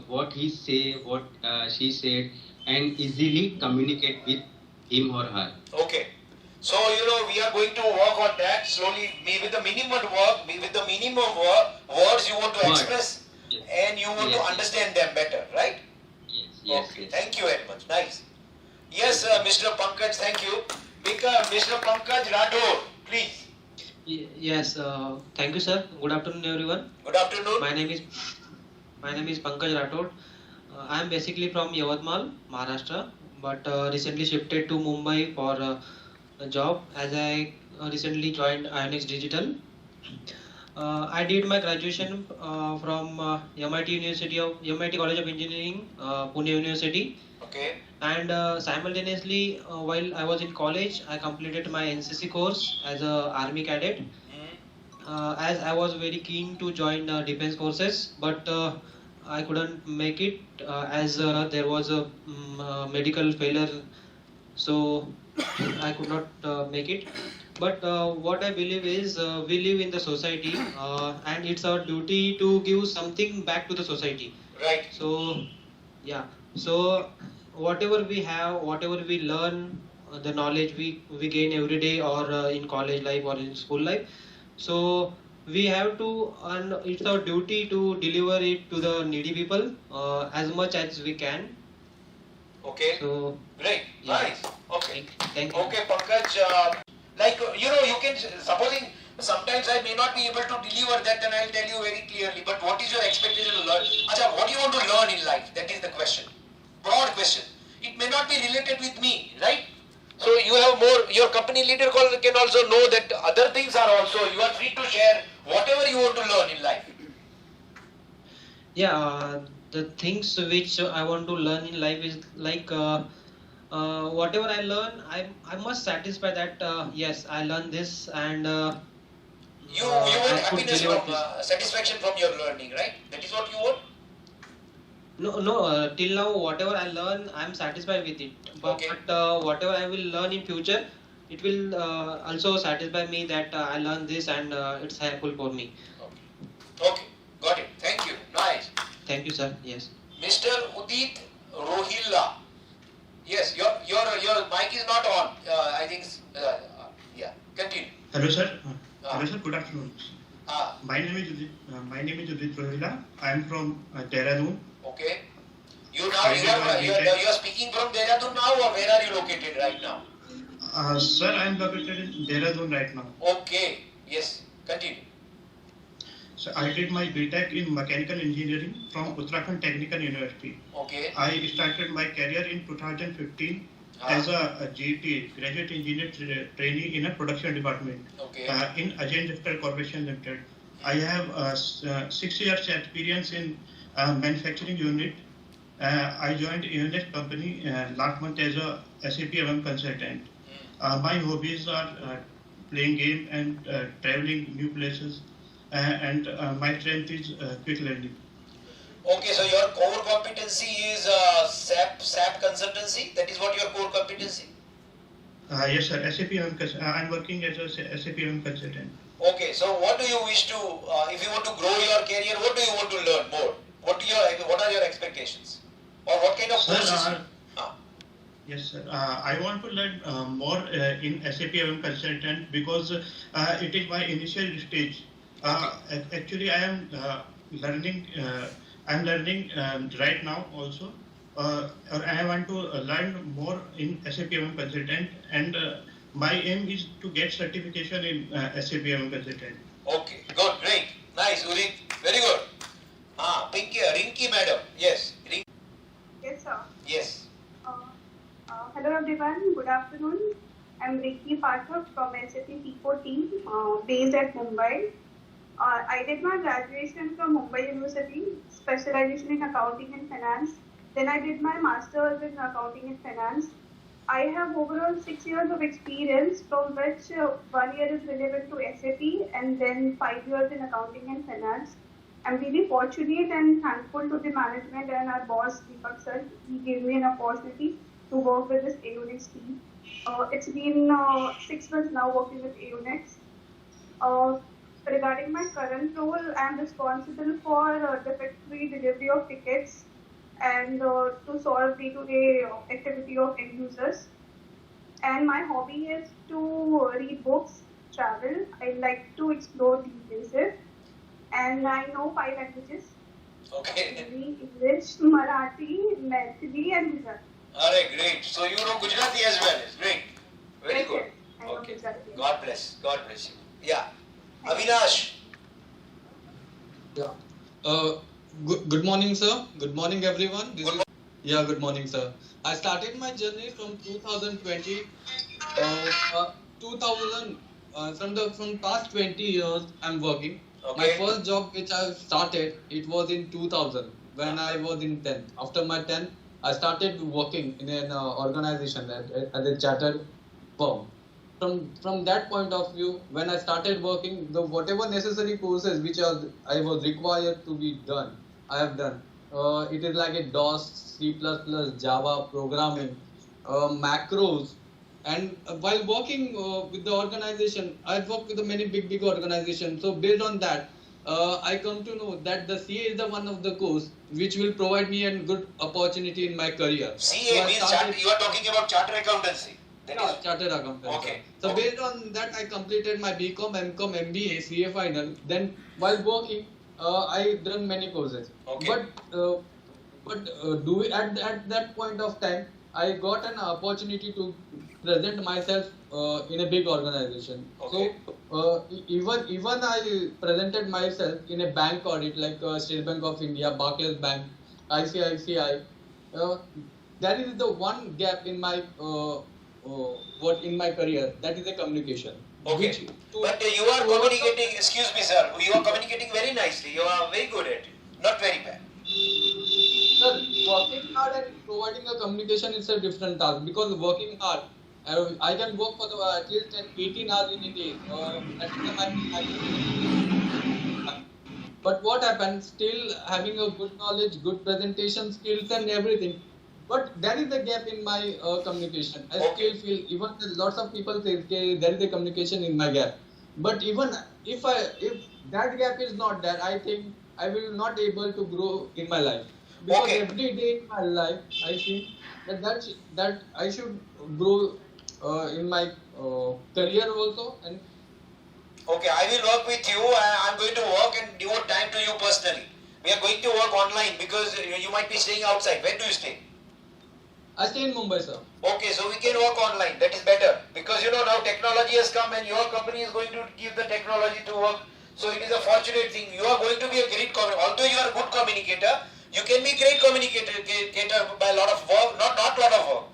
Speaker 17: what he say, what she said, and easily communicate with him or her.
Speaker 1: Okay. So, we are going to work on that slowly, with the minimum words you want to express and you want to understand them better, right?
Speaker 17: Yes.
Speaker 1: Okay. Thank you very much. Nice. Yes, Mr. Pankaj, thank you. Mr. Pankaj Rathore, please.
Speaker 18: Yes, thank you, sir. Good afternoon, everyone.
Speaker 1: Good afternoon.
Speaker 18: My name is Pankaj Rathod. I am basically from Yavatmal, Maharashtra, but recently shifted to Mumbai for a job as I recently joined IONX Digital. I did my graduation from MIT College of Engineering, Pune University.
Speaker 1: Okay.
Speaker 18: And simultaneously, while I was in college, I completed my NCC course as a Army cadet. As I was very keen to join defense forces, but I couldn't make it as there was a medical failure, so I could not make it. But what I believe is we live in the society and it's our duty to give something back to the society.
Speaker 1: Right.
Speaker 18: So, yeah. So, whatever we have, whatever we learn, the knowledge we gain every day or in college life or in school life. So, we have to, and it's our duty to deliver it to the needy people as much as we can.
Speaker 1: Okay.
Speaker 18: So,
Speaker 1: great.
Speaker 18: Yeah.
Speaker 1: Nice. Okay.
Speaker 18: Thank you.
Speaker 1: Okay, Pankaj. You can, supposing sometimes I may not be able to deliver that, then I'll tell you very clearly. But what is your expectation to learn? Acha, what do you want to learn in life? That is the question. Broad question. It may not be related with me, right? So you have more, your company leader can also know that other things are also, you are free to share whatever you want to learn in life.
Speaker 18: Yeah, the things which I want to learn in life is like whatever I learn, I must satisfy that yes, I learned this and
Speaker 1: you want happiness from, satisfaction from your learning, right? That is what you want?
Speaker 18: No, till now whatever I learn, I am satisfied with it. But whatever I will learn in future, it will also satisfy me that I learned this and it's helpful for me.
Speaker 1: Okay, got it. Thank you. Nice.
Speaker 18: Thank you, sir. Yes.
Speaker 1: Mr. Udit Rohilla. Yes, your mic is not on. I think. Yeah. Continue.
Speaker 16: Hello, sir. Hello, sir. Good afternoon. My name is Udit Rohilla. I am from Dehradun.
Speaker 1: Okay. You are speaking from Dehradun now, or where are you located right now?
Speaker 16: Sir, I am located in Dehradun right now.
Speaker 1: Okay. Yes. Continue.
Speaker 16: So I did my BTech in Mechanical Engineering from Uttarakhand Technical University.
Speaker 1: Okay.
Speaker 16: I started my career in 2015 as a GET, Graduate Engineer Trainee in a production department in Ajay Industrial Corporation Limited. I have 6 years experience in manufacturing unit. I joined EONEX company last month as a SAP MM consultant. My hobbies are playing game and traveling new places. And my strength is quick learning.
Speaker 1: Okay, so your core competency is SAP consultancy. That is what your core competency.
Speaker 16: Yes, sir. I'm working as a SAP MM consultant.
Speaker 1: Okay, so what do you wish to? If you want to grow your career, what do you want to learn more? What are your expectations? Or what kind of courses?
Speaker 16: Yes, sir. I want to learn more in SAP MM consultant because it is my initial stage. Actually, I am learning. I'm learning right now also. I want to learn more in SAP MM consultant, and my aim is to get certification in SAP MM consultant.
Speaker 1: Okay, good, great, nice, Udit, very good. Rinki madam, yes.
Speaker 19: Yes, sir.
Speaker 1: Yes.
Speaker 19: Hello everyone, good afternoon. I'm Ricky Pathak from SAP P4 team based at Mumbai. I did my graduation from Mumbai University, specialization in accounting and finance. Then I did my master's in accounting and finance. I have overall 6 years of experience, from which 1 year is relevant to SAP and then 5 years in accounting and finance. I'm really fortunate and thankful to the management and our boss Deepak sir. He gave me an opportunity to work with this AONEX team. It's been 6 months now working with AONEX. Regarding my current role, I'm responsible for defect-free delivery of tickets and to solve day-to-day activity of end users. And my hobby is to read books, travel. I like to explore new places. And I know 5 languages.
Speaker 1: Okay.
Speaker 19: Hindi, English, Marathi, Maithili and Gujarati.
Speaker 1: Alright, great. So you know Gujarati as well. It's great. Very
Speaker 19: Yes,
Speaker 1: good.
Speaker 19: yes, I know
Speaker 1: Okay.
Speaker 19: Gujarati.
Speaker 1: God bless. God bless you. Yeah. Avinash.
Speaker 20: Good morning, sir. Good morning, everyone. Good morning, sir. I started my journey from 2020. 2000 from past 20 years, I'm working. My first job which I started, it was in 2000 when I was in 10th. After my 10th, I started working in an organization as a chartered firm. From that point of view, when I started working, whatever necessary courses which I was required to be done, I have done. It is like a DOS, C++, Java, programming, macros. And while working with the organization, I've worked with many big organizations. So based on that, I come to know that the CA is the one of the course which will provide me a good opportunity in my career.
Speaker 1: CA means you are talking about chartered accountancy.
Speaker 20: Chartered accountant.
Speaker 1: Okay.
Speaker 20: So based on that, I completed my BCom, MCom, MBA, CA final. Then while working, I done many courses.
Speaker 1: Okay.
Speaker 20: But at that point of time, I got an opportunity to present myself in a big organization.
Speaker 1: Okay.
Speaker 20: So even I presented myself in a bank audit like State Bank of India, Barclays Bank, ICICI. That is the one gap in my in my career. That is the communication.
Speaker 1: Okay. But you are communicating, excuse me sir, you are communicating very nicely. You are very good at it. Not very bad.
Speaker 20: Sir, working hard and providing a communication is a different task, because working hard, I can work for at least 18 hours in a day. But what happens, still having a good knowledge, good presentation skills and everything. But there is a gap in my communication. I still feel, even lots of people say okay, there is a communication in my gap. But even if that gap is not there, I think I will not able to grow in my life. Because every day in my life, I feel that I should grow in my career also. And
Speaker 1: Okay, I will work with you. I'm going to work and devote time to you personally. We are going to work online because you might be staying outside. Where do you stay?
Speaker 20: I stay in Mumbai, sir.
Speaker 1: Okay, so we can work online. That is better. Because now technology has come and your company is going to give the technology to work. So it is a fortunate thing. You are going to be a great communicator. Although you are a good communicator, you can be a great communicator by a lot of work, not lot of work.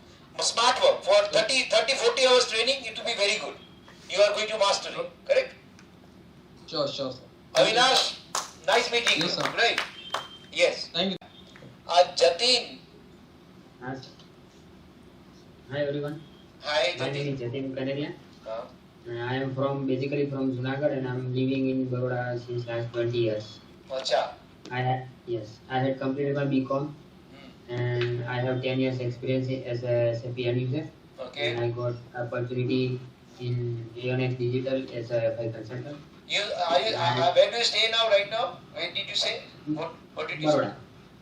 Speaker 1: Smart work. For 40 hours training, it will be very good. You are going to master it. Correct?
Speaker 20: Sure, sir.
Speaker 1: Avinash, nice meeting you. Right? Yes.
Speaker 20: Thank you.
Speaker 1: Jatin.
Speaker 21: Hi everyone.
Speaker 1: Hi,
Speaker 21: my name is Jatin Kanaria. I am basically from Junagadh and I am living in Baroda since last 20 years.
Speaker 1: Acha.
Speaker 21: I had completed my BCom and I have 10 years experience as a SAP end user.
Speaker 1: Okay.
Speaker 21: And I got opportunity in AONEX Digital as a FI consultant.
Speaker 1: Where do you stay right now? Where did you say? What did you say?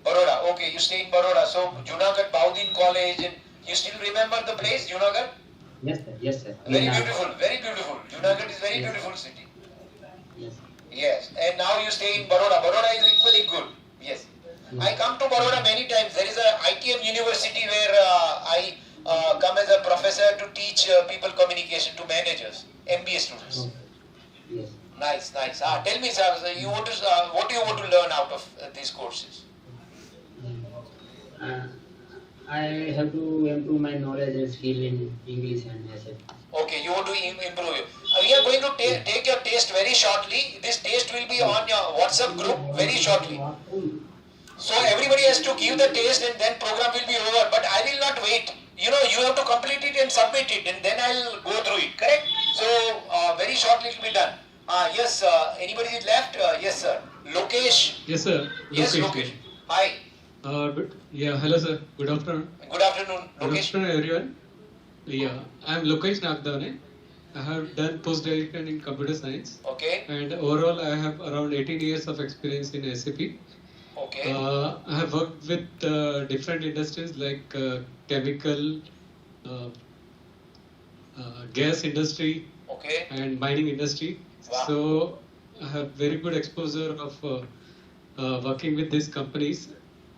Speaker 1: Baroda. Okay, you stay in Baroda. So Junagadh, Baudin College, and you still remember the place, Junagadh?
Speaker 21: Yes, sir. Yes, sir.
Speaker 1: Very beautiful. Very beautiful. Junagadh is very beautiful city.
Speaker 21: Yes.
Speaker 1: Yes. And now you stay in Baroda. Baroda is equally good. Yes. I come to Baroda many times. There is a ITM university where I come as a professor to teach people communication to managers, MBA students.
Speaker 21: Yes.
Speaker 1: Nice. Tell me, sir, what do you want to learn out of these courses?
Speaker 21: I have to improve my knowledge and skill in English and SAP.
Speaker 1: Okay, you want to improve it. We are going to take your test very shortly. This test will be on your WhatsApp group very shortly. So everybody has to give the test and then program will be over. But I will not wait. You know, you have to complete it and submit it and then I'll go through it. Correct? So very shortly it will be done. Yes, anybody is left? Yes, sir. Lokesh.
Speaker 3: Yes, sir.
Speaker 1: Yes, Lokesh. Hi.
Speaker 3: Yeah, hello, sir. Good afternoon.
Speaker 1: Good afternoon,
Speaker 3: Good
Speaker 1: Lokesh.
Speaker 3: afternoon, everyone. Yeah, I am Lokesh Nagdane. I have done post-graduation in computer science.
Speaker 1: Okay.
Speaker 3: And overall, I have around 18 years of experience in SAP.
Speaker 1: Okay.
Speaker 3: I have worked with different industries like chemical, gas industry,
Speaker 1: Okay.
Speaker 3: and mining industry.
Speaker 1: Wow.
Speaker 3: So I have very good exposure of working with these companies,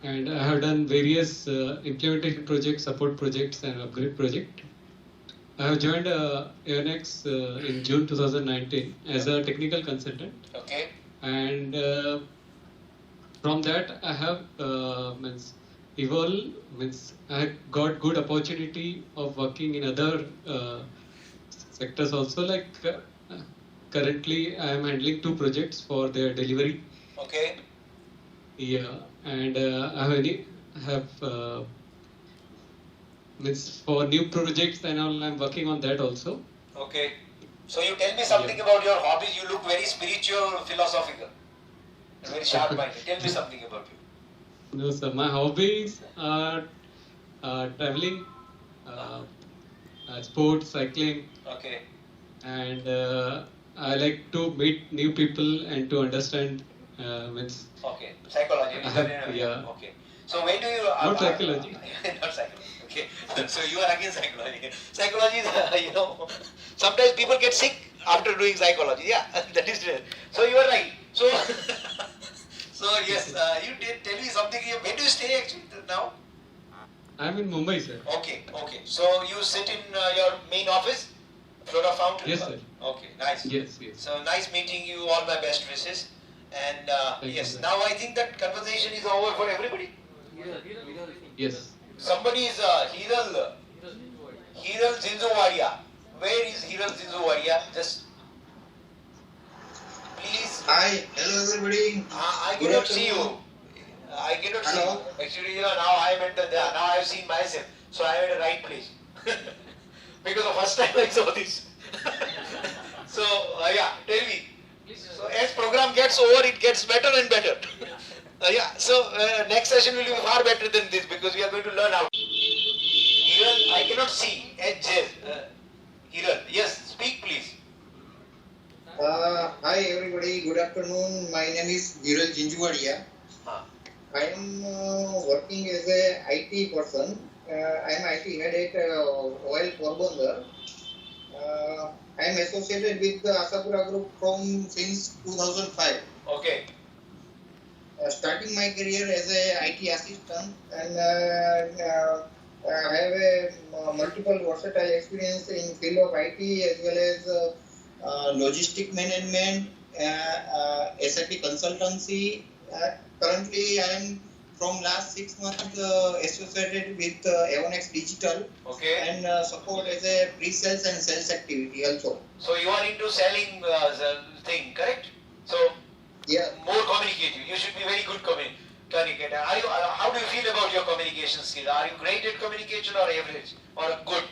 Speaker 3: and I have done various implementation projects, support projects, and upgrade project. I have joined AONEX in June 2019 as a technical consultant.
Speaker 1: Okay.
Speaker 3: And from that I have I got good opportunity of working in other sectors also, like currently I am handling 2 projects for their delivery.
Speaker 1: Okay.
Speaker 3: Yeah, and I have for new projects and all, I'm working on that also.
Speaker 1: Okay. So you tell me something about your hobbies. You look very spiritual, philosophical, and very sharp-minded. Tell me something about you.
Speaker 3: No, sir. My hobbies are traveling, sports, cycling,
Speaker 1: Okay.
Speaker 3: and I like to meet new people and to understand.
Speaker 1: Okay. Psychology.
Speaker 3: Yeah.
Speaker 1: Okay. So when do you?
Speaker 3: Not psychology.
Speaker 1: Not psychology. Okay. So you are against psychology. Psychology is, sometimes people get sick after doing psychology. Yeah, that is true. So you are right. So, so yes, you did tell me something. Where do you stay actually now?
Speaker 3: I'm in Mumbai, sir.
Speaker 1: Okay, okay. So you sit in your main office, Flora Fountain?
Speaker 3: Yes, sir.
Speaker 1: Okay, nice.
Speaker 3: Yes, yes.
Speaker 1: So nice meeting you. All my best wishes. And yes,
Speaker 3: you,
Speaker 1: now I think that conversation is over for everybody.
Speaker 3: Yes.
Speaker 1: Somebody is Hiral Zinzuwadia. Where is Hiral Zinzuwadia? Just please.
Speaker 22: Hi, hello everybody.
Speaker 1: I cannot see you. I cannot see you. Actually, now I am at now I have seen myself. So I am at the right place. Because the first time I saw this. So yeah, tell me. So as program gets over, it gets better and better. Yeah, so next session will be far better than this because we are going to learn how. Hiral, I cannot see. Hiral, yes, speak please.
Speaker 22: Hi everybody, good afternoon. My name is Hiral Zinzuwadia. I am working as a IT person. I am IT head at OIL Porbandar. I am associated with the Asapura Group since 2005.
Speaker 1: Okay.
Speaker 22: Starting my career as a IT assistant, and I have a multiple versatile experience in field of IT as well as logistic management, SAP consultancy. Currently, I am from last 6 months associated with AONEX Digital.
Speaker 1: Okay.
Speaker 22: And support as a pre-sales and sales activity also.
Speaker 1: So you are into selling thing, correct? So
Speaker 22: yeah,
Speaker 1: more communicative. You should be very good communicator. Are you? How do you feel about your communication skill? Are you great at communication or average or good?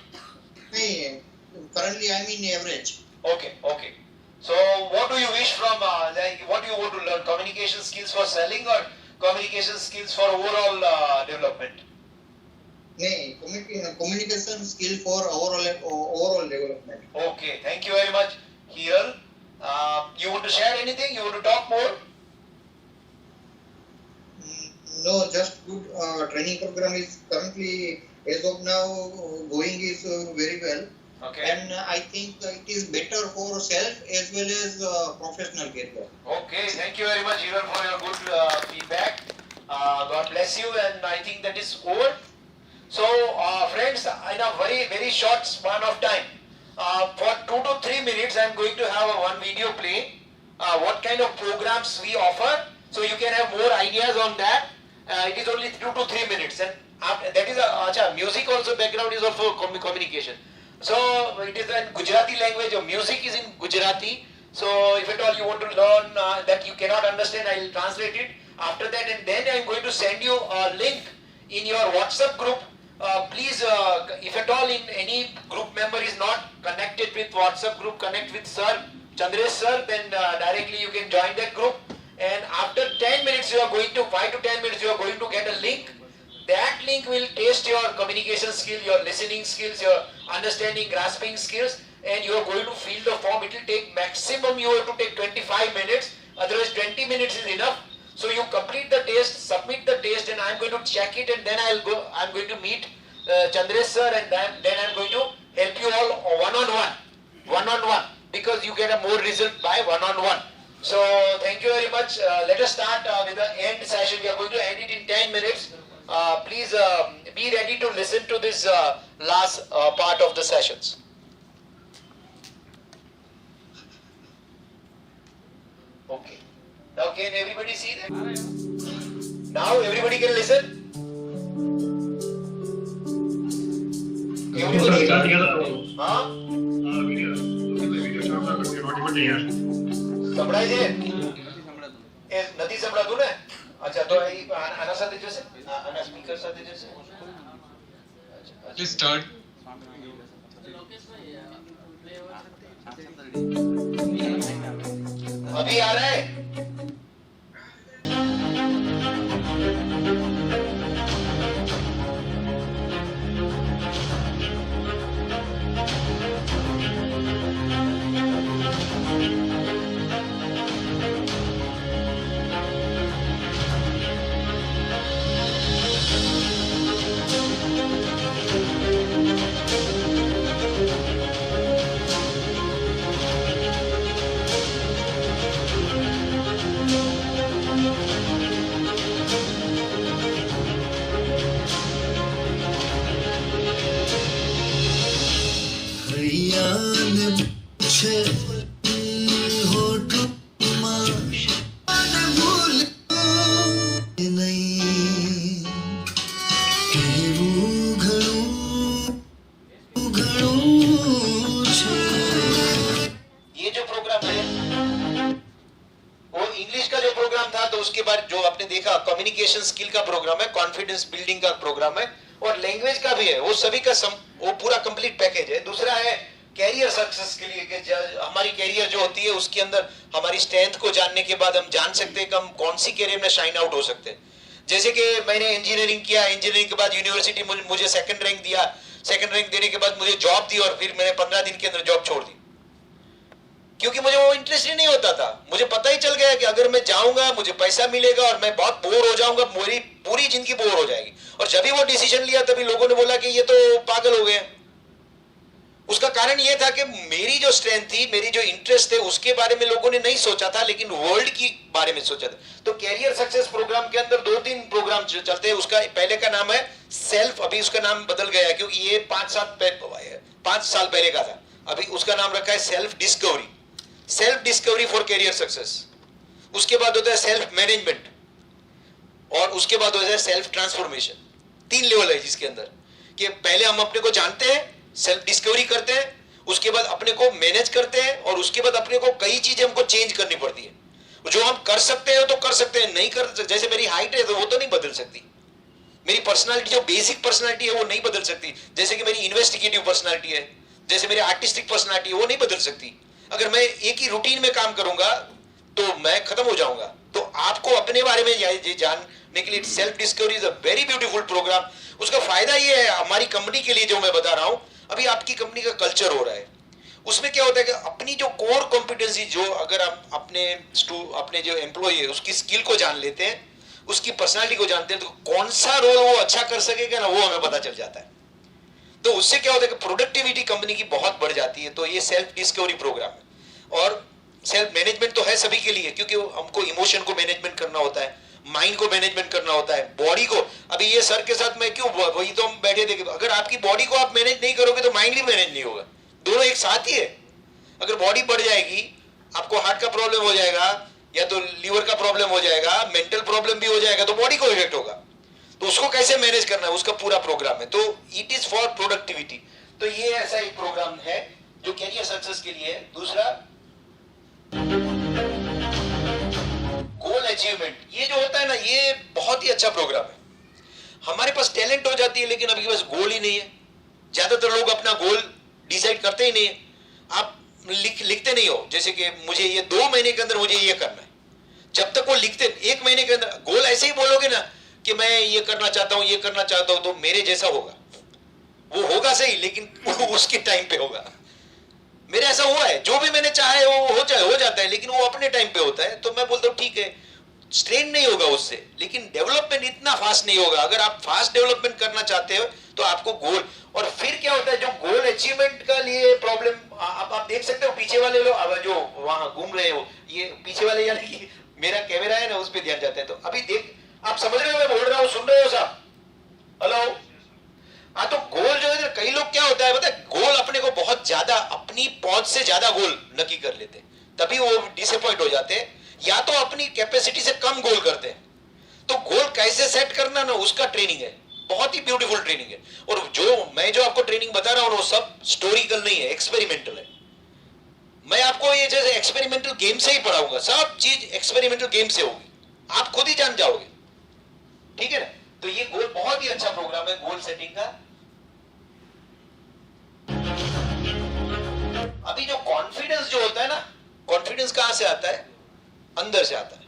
Speaker 22: Currently, I am in average.
Speaker 1: Okay, okay. So what do you wish from? What do you want to learn? Communication skills for selling or communication skills for overall development?
Speaker 22: Communication skill for overall development.
Speaker 1: Okay, thank you very much, Hiral. You want to share anything? You want to talk more?
Speaker 22: No, just good training program is currently, as of now, going is very well.
Speaker 1: Okay.
Speaker 22: And I think it is better for self as well as professional career.
Speaker 1: Okay, thank you very much, Hiral, for your good feedback. God bless you, and I think that is over. So, friends, in a very short span of time, for 2 to 3 minutes, I am going to have one video play. What kind of programs we offer, so you can have more ideas on that. it is only 2 to 3 minutes, and after, that is a music also, background is also communication. So it is in Gujarati language, or music is in Gujarati. So if at all you want to learn that you cannot understand, I will translate it after that, and then I am going to send you a link in your WhatsApp group. Please, if at all in any group member is not connected with WhatsApp group, connect with Sir Chandresh Sir, then directly you can join that group. And after 10 minutes, you are going to 5 to 10 minutes, you are going to get a link. That link will test your communication skill, your listening skills, your understanding, grasping skills, and you are going to fill the form. It will take maximum, you have to take 25 minutes, otherwise 20 minutes is enough. So you complete the test, submit the test, and I am going to check it, and then I am going to meet Chandresh Sir, and then I am going to help you all one-on-one, because you get a more result by one-on-one. So thank you very much. Let us start with the end session. We are going to end it in 10 minutes. Please be ready to listen to this last part of the sessions. Okay. Now can everybody see that? Now everybody can listen? Everybody? Huh? સંભળાય છે? એ નથી સંભળાતું ને? અચ્છા, તો આના સાથે જશે? આના સ્પીકર સાથે જશે?
Speaker 3: Please start.
Speaker 1: अभी आ रहा है? कम्युनिकेशन स्किल का प्रोग्राम है, कॉन्फिडेंस बिल्डिंग का प्रोग्राम है, और लैंग्वेज का भी है। वो सभी का वो पूरा कंप्लीट पैकेज है। दूसरा है कैरियर सक्सेस के लिए कि हमारी कैरियर जो होती है उसके अंदर हमारी स्ट्रेंथ को जानने के बाद हम जान सकते हैं कि हम कौन सी कैरियर में शाइन आउट हो सकते हैं। जैसे कि मैंने इंजीनियरिंग किया, इंजीनियरिंग के बाद यूनिवर्सिटी मुझे सेकंड रैंक दिया, सेकंड रैंक देने के बाद मुझे जॉब दी, और फिर मैंने 15 दिन के अंदर जॉब छोड़ दी, क्योंकि मुझे वो इंटरेस्ट ही नहीं होता था। मुझे पता ही चल गया कि अगर मैं जाऊंगा मुझे पैसा मिलेगा और मैं बहुत बोर हो जाऊंगा, मेरी पूरी जिंदगी बोर हो जाएगी। और जब भी वो डिसीजन लिया तभी लोगों ने बोला कि ये तो पागल हो गए। उसका कारण ये था कि मेरी जो स्ट्रेंथ थी, मेरी जो इंटरेस्ट थे, उसके बारे में लोगों ने नहीं सोचा था, लेकिन वर्ल्ड की बारे में सोचा था। तो कैरियर सक्सेस प्रोग्राम के अंदर 2-3 प्रोग्राम चलते हैं। उसका पहले का नाम है सेल्फ, अभी उसका नाम बदल गया है क्योंकि ये 5 साल पहले का था। अभी उसका नाम रखा है self discovery, self discovery for career success. उसके बाद होता है सेल्फ मैनेजमेंट, और उसके बाद होता है सेल्फ ट्रांसफॉर्मेशन। 3 लेवल है जिसके अंदर कि पहले हम अपने को जानते हैं, सेल्फ डिस्कवरी करते हैं, उसके बाद अपने को मैनेज करते हैं, और उसके बाद अपने को कई चीजें हमको चेंज करनी पड़ती है। जो हम कर सकते हैं तो कर सकते हैं, नहीं कर, जैसे मेरी हाइट है तो वो तो नहीं बदल सकती, मेरी पर्सनालिटी जो बेसिक पर्सनालिटी है वो नहीं बदल सकती, जैसे कि मेरी इन्वेस्टिगेटिव पर्सनालिटी है, जैसे मेरी आर्टिस्टिक पर्सनालिटी है वो नहीं बदल सकती। अगर मैं एक ही रूटीन में काम करूंगा तो मैं खत्म हो जाऊंगा। तो आपको अपने बारे में जानने के लिए self discovery is a very beautiful programme. उसका फायदा ये है हमारी कंपनी के लिए, जो मैं बता रहा हूं, अभी आपकी कंपनी का कल्चर हो रहा है, उसमें क्या होता है कि अपनी जो कोर कॉम्पिटेंसी, जो अगर आप अपने जो एम्प्लॉय है उसकी स्किल को जान लेते हैं, उसकी पर्सनालिटी को जानते हैं, तो कौन सा रोल वो अच्छा कर सकेगा ना, वो हमें पता चल जाता है। तो उससे क्या होता है कि प्रोडक्टिविटी कंपनी की बहुत बढ़ जाती है। तो ये सेल्फ डिस्कवरी प्रोग्राम है। और सेल्फ मैनेजमेंट तो है सभी के लिए, क्योंकि हमको इमोशन को मैनेजमेंट करना होता है, माइंड को मैनेजमेंट करना होता है, बॉडी को। अभी ये सर के साथ मैं क्यों, वही तो हम बैठे थे, अगर आपकी बॉडी को आप मैनेज नहीं करोगे तो माइंड भी मैनेज नहीं होगा, दोनों एक साथ ही है। अगर बॉडी बढ़ जाएगी, आपको हार्ट का प्रॉब्लम हो जाएगा, या तो लीवर का प्रॉब्लम हो जाएगा, मेंटल प्रॉब्लम भी हो जाएगा, तो बॉडी को इफेक्ट होगा। तो उसको कैसे मैनेज करना है, उसका पूरा प्रोग्राम है। तो इट इज फॉर प्रोडक्टिविटी। तो ये ऐसा एक प्रोग्राम है जो कैरियर सक्सेस के लिए है। दूसरा गोल अचीवमेंट, ये जो होता है ना, ये बहुत ही अच्छा प्रोग्राम है। हमारे पास टैलेंट हो जाती है लेकिन अभी बस गोल ही नहीं है। ज्यादातर लोग अपना गोल डिसाइड करते ही नहीं है। आप लिखते नहीं हो, जैसे कि मुझे ये 2 महीने के अंदर मुझे ये करना है। जब तक वो लिखते 1 महीने के अंदर गोल ऐसे ही बोलोगे ना कि मैं ये करना चाहता हूं, ये करना चाहता हूं, तो मेरे जैसा होगा। वो होगा सही लेकिन उसके टाइम पे होगा। मेरे ऐसा हुआ है, जो भी मैंने चाहा है वो हो जाता है, लेकिन वो अपने टाइम पे होता है। तो मैं बोलता हूँ ठीक है, स्ट्रेन नहीं होगा उससे, लेकिन डेवलपमेंट इतना फास्ट नहीं होगा। अगर आप फास्ट डेवलपमेंट करना चाहते हो तो आपको गोल, और फिर क्या होता है जो गोल अचीवमेंट का लिए प्रॉब्लम आप देख सकते हो। पीछे वाले लोग जो वहां घूम रहे हो, ये पीछे वाले, यानी कि मेरा कैमरा है ना, उस पर ध्यान जाता है। तो अभी देख, आप समझ रहे हो मैं बोल रहा हूँ, सुन रहे हो साहब? हेलो? हाँ, तो गोल जो है, कई लोग क्या होता है पता है, गोल अपने को बहुत ज्यादा, अपनी पहुंच से ज्यादा गोल नक्की कर लेते, तभी वो डिसअपॉइंट हो जाते हैं, या तो अपनी कैपेसिटी से कम गोल करते हैं। तो गोल कैसे सेट करना ना, उसका ट्रेनिंग है, बहुत ही ब्यूटीफुल ट्रेनिंग है। और मैं आपको ट्रेनिंग बता रहा हूं वो सब स्टोरिकल नहीं है, एक्सपेरिमेंटल है। मैं आपको ये जैसे एक्सपेरिमेंटल गेम से ही पढ़ाऊंगा, सब चीज एक्सपेरिमेंटल गेम से होगी, आप खुद ही जान जाओगे, ठीक है ना? तो ये गोल बहुत ही अच्छा प्रोग्राम है गोल सेटिंग का। अभी जो कॉन्फिडेंस जो होता है ना, कॉन्फिडेंस कहां से आता है? अंदर से आता है।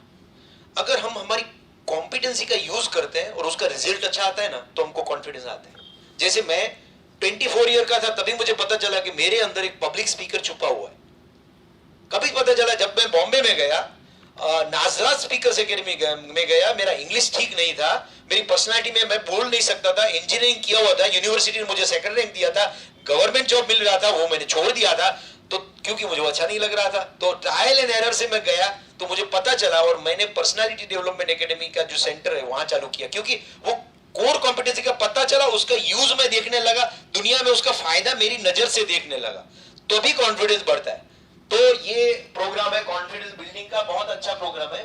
Speaker 1: अगर हम हमारी कॉम्पिटेंसी का यूज करते हैं और उसका रिजल्ट अच्छा आता है ना, तो हमको कॉन्फिडेंस आता है। जैसे मैं 24 ईयर का था, तभी मुझे पता चला कि मेरे अंदर एक पब्लिक स्पीकर छुपा हुआ है। कभी पता चला जब मैं बॉम्बे में गया, नाजरात स्पीकर्स एकेडमी में गया, मेरा इंग्लिश ठीक नहीं था, मेरी पर्सनालिटी में मैं बोल नहीं सकता था, इंजीनियरिंग किया हुआ था, यूनिवर्सिटी ने मुझे सेकंड रैंक दिया था, गवर्नमेंट जॉब मिल रहा था, वो मैंने छोड़ दिया था, तो क्योंकि मुझे अच्छा नहीं लग रहा था। तो ट्रायल एंड एरर से मैं गया, तो मुझे पता चला, और मैंने पर्सनालिटी डेवलपमेंट एकेडमी का जो सेंटर है वहां चालू किया, क्योंकि वो कोर कॉम्पिटेंसी का पता चला, उसका यूज मैं देखने लगा, दुनिया में उसका फायदा मेरी नजर से देखने लगा, तो भी कॉन्फिडेंस बढ़ता है। तो ये प्रोग्राम है कॉन्फिडेंस बिल्डिंग का, बहुत अच्छा प्रोग्राम है।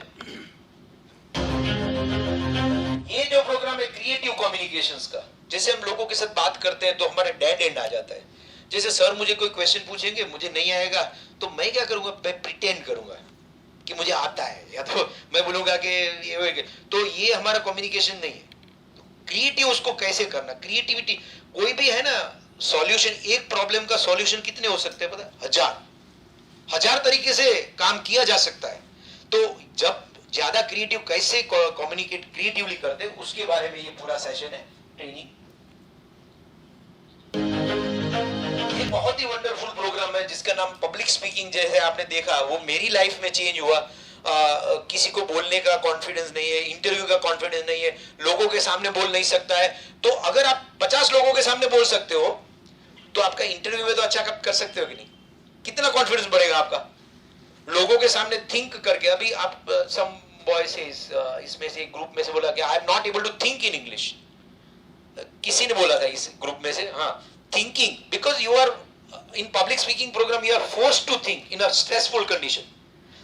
Speaker 1: ये जो प्रोग्राम है क्रिएटिव कम्युनिकेशंस का, जैसे हम लोगों के साथ बात करते हैं तो हमारा डेड एंड आ जाता है। जैसे सर मुझे कोई क्वेश्चन पूछेंगे, मुझे नहीं आएगा, तो मैं क्या करूंगा, मैं प्रिटेंड करूंगा कि मुझे आता है, या तो मैं बोलूंगा कि ये, तो ये हमारा कम्युनिकेशन नहीं है। क्रिएटिव उसको कैसे करना, क्रिएटिविटी, कोई भी है ना सॉल्यूशन, एक प्रॉब्लम का सॉल्यूशन कितने हो सकते हैं पता है? हजार तरीके से काम किया जा सकता है। तो जब ज्यादा क्रिएटिव कैसे कम्युनिकेट क्रिएटिवली करते हैं, उसके बारे में ये पूरा सेशन है ट्रेनिंग। ये बहुत ही वंडरफुल प्रोग्राम है जिसका नाम पब्लिक स्पीकिंग, जैसे आपने देखा वो मेरी लाइफ में चेंज हुआ। किसी को बोलने का कॉन्फिडेंस नहीं है, इंटरव्यू का कॉन्फिडेंस नहीं है, लोगों के सामने बोल नहीं सकता है। तो अगर आप 50 लोगों के सामने बोल सकते हो तो आपका इंटरव्यू में तो अच्छा कर सकते हो कि नहीं? कितना कॉन्फिडेंस बढ़ेगा आपका लोगों के सामने थिंक करके। अभी आप सम बॉय से इसमें से एक ग्रुप में से बोला कि I am not able to think in English, किसी ने बोला था इस ग्रुप में से, हाँ, thinking, because you are in public speaking programme you are forced to think in a stressful condition.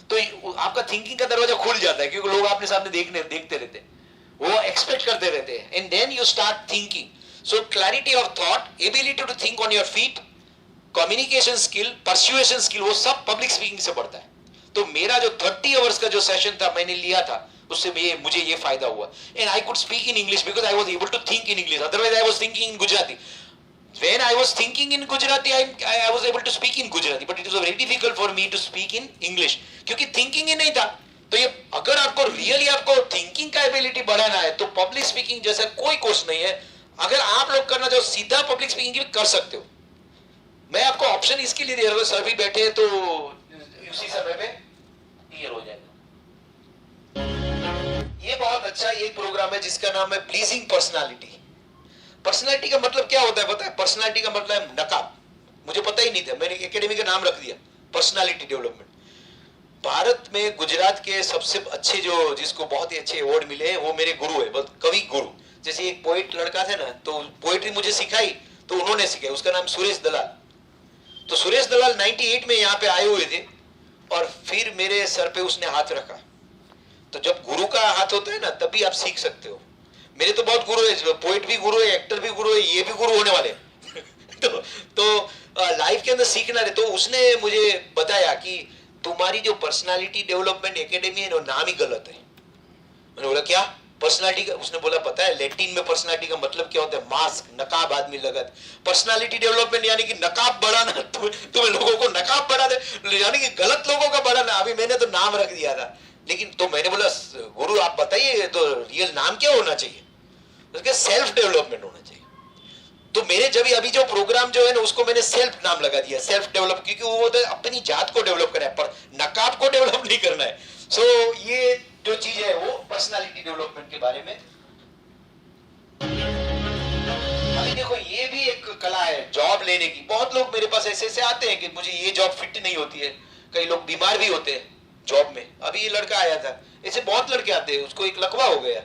Speaker 1: तो आपका थिंकिंग का दरवाजा खुल जाता है, क्योंकि लोग आपके सामने देखते रहते हैं, वो एक्सपेक्ट करते रहते हैं, and then you start thinking. So clarity of thought, ability to think on your feet, communication skill, persuasion skill, वो सब पब्लिक स्पीकिंग से बढ़ता है। तो मेरा जो 30 आवर्स का जो सेशन था मैंने लिया था, उससे मुझे ये फायदा हुआ, and I could speak in English because I was able to think in English, otherwise I was thinking in Gujarati. When I was thinking in Gujarati, I was able to speak in Gujarati, but it was very difficult for me to speak in English, क्योंकि thinking ही नहीं था। तो ये अगर आपको really आपको thinking का ability बढ़ाना है तो पब्लिक स्पीकिंग जैसा कोई कोर्स नहीं है। अगर आप लोग करना चाहो सीधा पब्लिक स्पीकिंग भी कर सकते हो। मैं आपको ऑप्शन इसके लिए दे रहा हूँ, सर भी बैठे हैं तो उसी समय पे क्लियर हो जाएगा। ये बहुत अच्छा एक प्रोग्राम है जिसका नाम है प्लीजिंग पर्सनालिटी। पर्सनालिटी का मतलब क्या होता है पता है? पर्सनालिटी का मतलब है नकाब। मुझे पता ही नहीं था, मैंने एकेडमी का नाम रख दिया पर्सनालिटी डेवलपमेंट। भारत में गुजरात के सबसे अच्छे जो जिसको बहुत ही अच्छे अवार्ड मिले हैं वो मेरे गुरु है, कवि गुरु। जैसे एक पोइट लड़का था ना, तो पोइट्री मुझे सिखाई तो उन्होंने सिखाई, उसका नाम सुरेश दलाल। तो सुरेश दलाल 98 में यहाँ पे आए हुए थे और फिर मेरे सर पे उसने हाथ रखा तो जब गुरु का हाथ होता है ना तभी आप सीख सकते हो। मेरे तो बहुत गुरु है, पोइट भी गुरु है, एक्टर भी गुरु है, ये भी गुरु होने वाले तो लाइफ के अंदर सीखना है। तो उसने मुझे बताया कि तुम्हारी जो पर्सनालिटी डेवलपमेंट एकेडमी है ना, नाम ही गलत है। मैंने बोला क्या पर्सनालिटी का? उसने बोला पता है लैटिन में पर्सनालिटी का मतलब क्या होता है? मास्क, नकाब आदमी लगत। पर्सनालिटी डेवलपमेंट यानी कि नकाब बढ़ाना, तुम्हें लोगों को नकाब बढ़ा दे, यानी कि गलत लोगों का बढ़ाना। अभी मैंने तो नाम रख दिया था, लेकिन तो मैंने बोला गुरु आप बताइए तो रियल नाम क्या होना चाहिए? उसके सेल्फ डेवलपमेंट होना चाहिए। तो मेरे जब अभी जो प्रोग्राम जो है ना उसको मैंने सेल्फ नाम लगा दिया, सेल्फ डेवलप, क्योंकि वो होता है अपनी जात को डेवलप करना है, पर नकाब को डेवलप नहीं करना है। सो ये जो चीज है वो पर्सनालिटी डेवलपमेंट के बारे में। अभी देखो ये भी एक कला है जॉब लेने की। बहुत लोग मेरे पास ऐसे ऐसे आते हैं कि मुझे ये जॉब फिट नहीं होती है, कई लोग बीमार भी होते हैं जॉब में। अभी ये लड़का आया था, ऐसे बहुत लड़के आते हैं, उसको एक लकवा हो गया,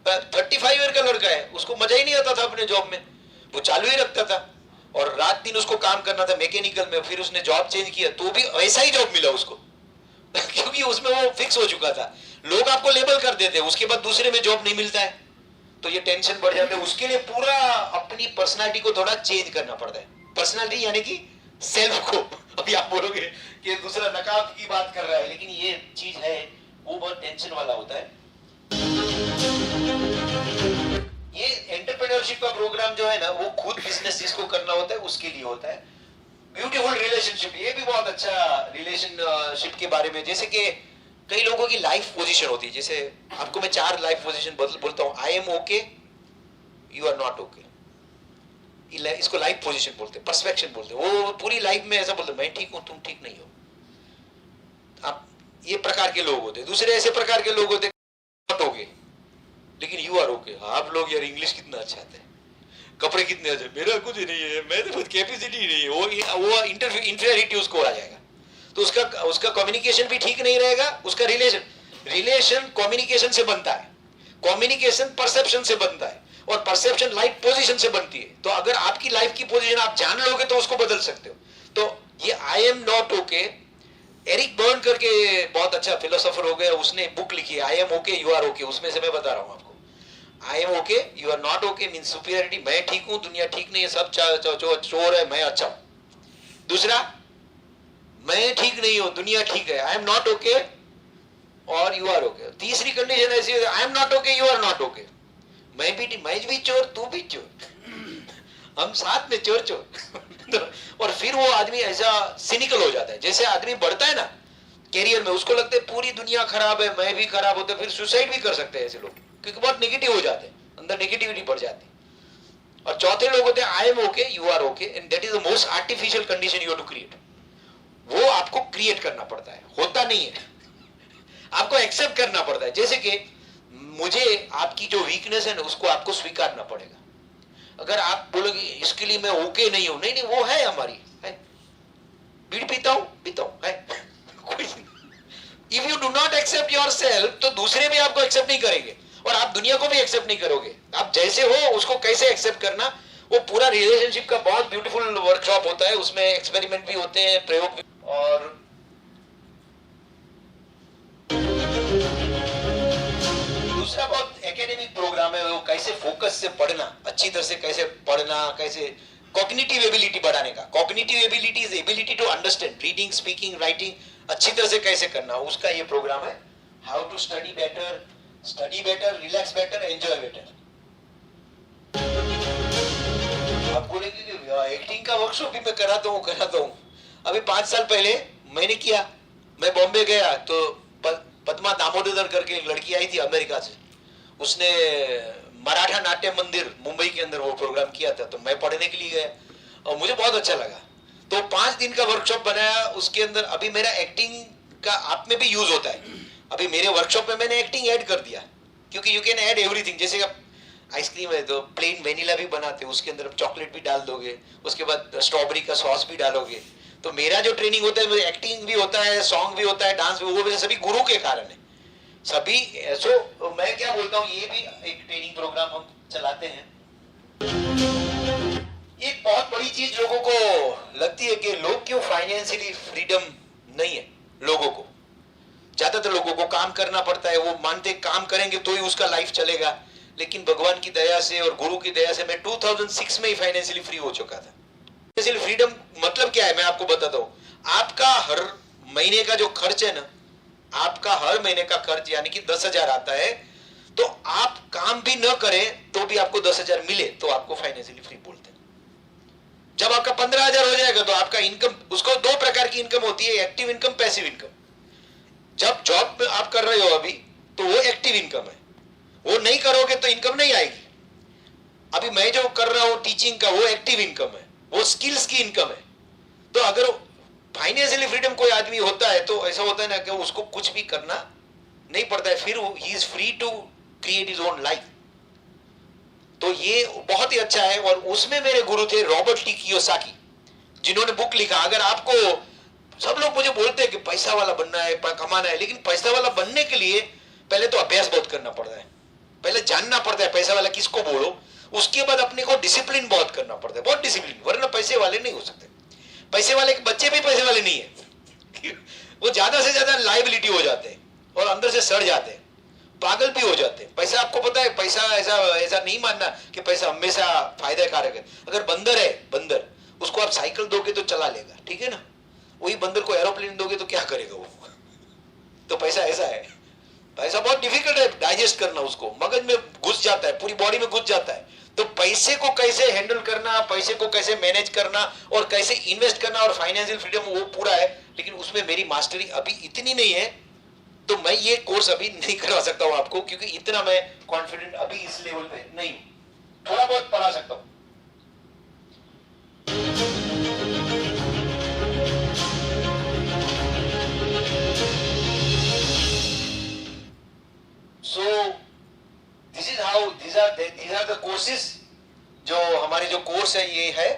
Speaker 1: 35 ईयर का लड़का है, उसको मजा ही नहीं आता था अपने जॉब में, वो चालू ही रखता था और रात दिन उसको काम करना था मैकेनिकल में। फिर उसने जॉब चेंज किया तो भी वैसा ही जॉब मिला उसको क्योंकि उसमें वो फिक्स हो चुका था। लोग आपको लेबल कर देते हैं, उसके बाद दूसरे में जॉब नहीं मिलता है तो ये टेंशन बढ़ जाता है। उसके लिए पूरा अपनी पर्सनालिटी को थोड़ा चेंज करना पड़ता है। पर्सनालिटी यानी कि सेल्फ को। अभी आप बोलोगे कि दूसरा नकाब की बात कर रहा है, लेकिन ये चीज है वो बहुत टेंशन वाला होता है। ये एंटरप्रेन्योरशिप का प्रोग्राम जो है ना वो खुद बिजनेस जिसको करना होता है उसके लिए होता है। ब्यूटीफुल रिलेशनशिप, ये भी बहुत अच्छा रिलेशनशिप के बारे में। जैसे कि कई लोगों की लाइफ पोजीशन होती है, जैसे आपको मैं 4 लाइफ पोजीशन बोलता हूँ। I am okay, you are not okay, इसको लाइफ पोजीशन बोलते हैं, पर्सपेक्शन बोलते हैं। वो पूरी लाइफ में ऐसा बोलते हैं मैं ठीक हूं तुम ठीक नहीं हो। आप ये प्रकार के लोग होते हैं। दूसरे ऐसे प्रकार के लोग होते हैं नॉट ओके लेकिन यू आर ओके। आप लोग यार इंग्लिश कितना अच्छा आता है, कपड़े कितने अच्छे, मेरा कुछ नहीं है, मैं तो कैपेसिटी ही नहीं है, वो इंफीरियरिटी उसको आ जाएगा। तो उसका कम्युनिकेशन भी ठीक नहीं रहेगा। उसका रिलेशन कम्युनिकेशन से बनता है, कम्युनिकेशन परसेप्शन से बनता है और परसेप्शन लाइफ पोजीशन से बनती है। तो अगर आपकी लाइफ की पोजीशन आप जान लोगे तो उसको बदल सकते हो। तो ये I am not okay, Eric Berne करके बहुत अच्छा फिलोसोफर हो गया, उसने बुक लिखी है I am okay you are okay. उसमें से मैं बता रहा हूं आपको, I am okay you are not okay mean superiority, मैं ठीक हूं दुनिया ठीक नहीं है, सब चोर है मैं अच्छा हूं। दूसरा मैं ठीक नहीं हूं दुनिया ठीक है, आई एम नॉट ओके और यू आर ओके। तीसरी कंडीशन ऐसी है I am not okay you are not okay, मैं भी चोर तू भी चोर, हम साथ में चोर चोर। और फिर वो आदमी ऐसा सिनिकल हो जाता है। जैसे आदमी बढ़ता है ना कैरियर में, उसको लगता है पूरी दुनिया खराब है, मैं भी खराब होता है, फिर सुसाइड भी कर सकते हैं ऐसे लोग, क्योंकि बहुत नेगेटिव हो जाते हैं, अंदर नेगेटिविटी बढ़ जाती है। और चौथे लोग होते हैं I am okay you are okay and that is the most artificial condition you have to create. वो आपको क्रिएट करना पड़ता है, होता नहीं है, आपको एक्सेप्ट करना पड़ता है। जैसे कि मुझे आपकी जो वीकनेस है ना उसको आपको स्वीकारना पड़ेगा। अगर आप बोलोगे इसके लिए मैं ओके नहीं हूं, नहीं वो है हमारी है। बीड़ी पीता हूं है if you do not accept yourself तो दूसरे भी आपको एक्सेप्ट नहीं करेंगे और आप दुनिया को भी एक्सेप्ट नहीं करोगे। आप जैसे हो उसको कैसे एक्सेप्ट करना, वो पूरा रिलेशनशिप का बहुत ब्यूटीफुल वर्कशॉप होता है। उसमें एक्सपेरिमेंट भी होते हैं, प्रयोग भी। और दूसरा बहुत एकेडमिक प्रोग्राम है, वो कैसे फोकस से पढ़ना, अच्छी तरह से कैसे पढ़ना, कैसे कॉग्निटिव एबिलिटी बढ़ाने का। Cognitive ability is ability to understand, reading speaking writing अच्छी तरह से कैसे करना, उसका ये प्रोग्राम है। How to study better, relax better, enjoy better. आप बोलेंगे कि एक्टिंग का वर्कशॉप भी मैं कराता हूँ। अभी 5 साल पहले मैंने किया, मैं बॉम्बे गया तो पद्मा दामोदर करके एक लड़की आई थी अमेरिका से, उसने मराठा नाट्य मंदिर मुंबई के अंदर वो प्रोग्राम किया था, तो मैं पढ़ने के लिए गया और मुझे बहुत अच्छा लगा। तो 5 दिन का वर्कशॉप बनाया, उसके अंदर अभी मेरा एक्टिंग का आप में भी यूज होता है। अभी मेरे वर्कशॉप में मैंने एक्टिंग ऐड कर दिया, क्योंकि यू कैन ऐड एवरीथिंग। जैसे आप आइसक्रीम है तो प्लेन वेनिला भी बनाते हो, उसके अंदर चॉकलेट भी डाल दोगे, उसके बाद स्ट्रॉबेरी का सॉस भी डालोगे। तो मेरा जो ट्रेनिंग होता है, एक्टिंग भी होता है, सॉन्ग भी होता है, डांस भी, वो सभी गुरु के कारण है सभी। सो मैं क्या बोलता हूँ, ये भी एक ट्रेनिंग प्रोग्राम हम चलाते हैं। एक बहुत बड़ी चीज लोगों को लगती है कि लोग क्यों फाइनेंशियली फ्रीडम नहीं है लोगों को। ज्यादातर लोगों को काम करना पड़ता है, वो मानते काम करेंगे तो ही उसका लाइफ चलेगा, लेकिन भगवान की दया से और गुरु की दया से मैं 2006 में ही फाइनेंशियली फ्री हो चुका था। फाइनेंशियल फ्रीडम मतलब क्या है मैं आपको बताता हूँ। आपका हर महीने का जो खर्च है ना, आपका हर महीने का खर्च यानी कि 10,000 आता है, तो आप काम भी न करें तो भी आपको 10,000 मिले तो आपको फाइनेंशियली फ्री बोलते हैं। जब आपका 15,000 हो जाएगा तो आपका इनकम, उसको 2 प्रकार की इनकम होती है, एक्टिव इनकम, पैसिव इनकम। जब जॉब आप कर रहे हो अभी तो वो एक्टिव इनकम है, वो नहीं करोगे तो इनकम नहीं आएगी। अभी मैं जो कर रहा हूं टीचिंग का, वो एक्टिव इनकम है, वो स्किल्स की इनकम है। तो अगर फाइनेंशियली फ्रीडम कोई आदमी होता है तो ऐसा होता है ना कि उसको कुछ भी करना नहीं पड़ता है, फिर he is free to create his own life. तो ये बहुत ही अच्छा है। और उसमें मेरे गुरु थे रॉबर्ट टी कियोसाकी, जिन्होंने बुक लिखा। अगर आपको, सब लोग मुझे बोलते हैं कि पैसा वाला बनना है, कमाना है, लेकिन पैसा वाला बनने के लिए पहले तो अभ्यास बहुत करना पड़ता है, पहले जानना पड़ता है पैसा वाला किसको बोलो। उसके बाद अपने को डिसिप्लिन बहुत करना पड़ता है, बहुत डिसिप्लिन, वरना पैसे वाले नहीं हो सकते। पैसे वाले के बच्चे भी पैसे वाले नहीं है वो ज्यादा से ज्यादा लायबिलिटी हो जाते हैं और अंदर से सड़ जाते हैं, पागल भी हो जाते हैं। पैसा, आपको पता है, पैसा ऐसा नहीं मानना कि पैसा हमेशा फायदा कारक है। अगर बंदर है, बंदर, उसको आप साइकिल दोगे तो चला लेगा, ठीक है ना। वही बंदर को एरोप्लेन दोगे तो क्या करेगा वो तो पैसा ऐसा है, पैसा बहुत डिफिकल्ट है डाइजेस्ट करना, उसको मगज में घुस जाता है, पूरी बॉडी में घुस जाता है। तो पैसे को कैसे हैंडल करना, पैसे को कैसे मैनेज करना और कैसे इन्वेस्ट करना और फाइनेंशियल फ्रीडम, वो पूरा है। लेकिन उसमें मेरी मास्टरी अभी इतनी नहीं है, तो मैं ये कोर्स अभी नहीं करवा सकता हूं आपको, क्योंकि इतना मैं कॉन्फिडेंट अभी इस लेवल पे नहीं हूं। थोड़ा बहुत पढ़ा सकता हूं। So this is how these are the courses, जो हमारे जो कोर्स है ये है।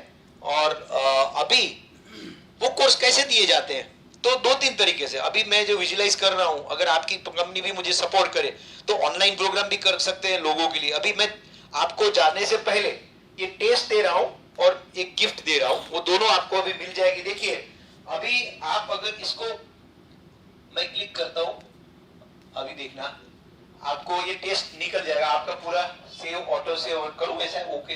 Speaker 1: और अभी वो कोर्स कैसे दिए जाते हैं, तो 2-3 तरीके से। अभी मैं जो विजुलाइज कर रहा हूं, अगर आपकी कंपनी भी मुझे सपोर्ट करे तो ऑनलाइन प्रोग्राम भी कर सकते हैं लोगों के लिए। अभी मैं आपको जाने से पहले ये टेस्ट दे रहा हूं और एक गिफ्ट दे रहा हूं, वो दोनों आपको अभी मिल जाएगी। देखिए अभी आप अगर इसको, मैं क्लिक करता हूं, अभी देखना आपको ये टेस्ट निकल जाएगा, आपका पूरा सेव, ऑटो सेव करूं ऐसा, ओके।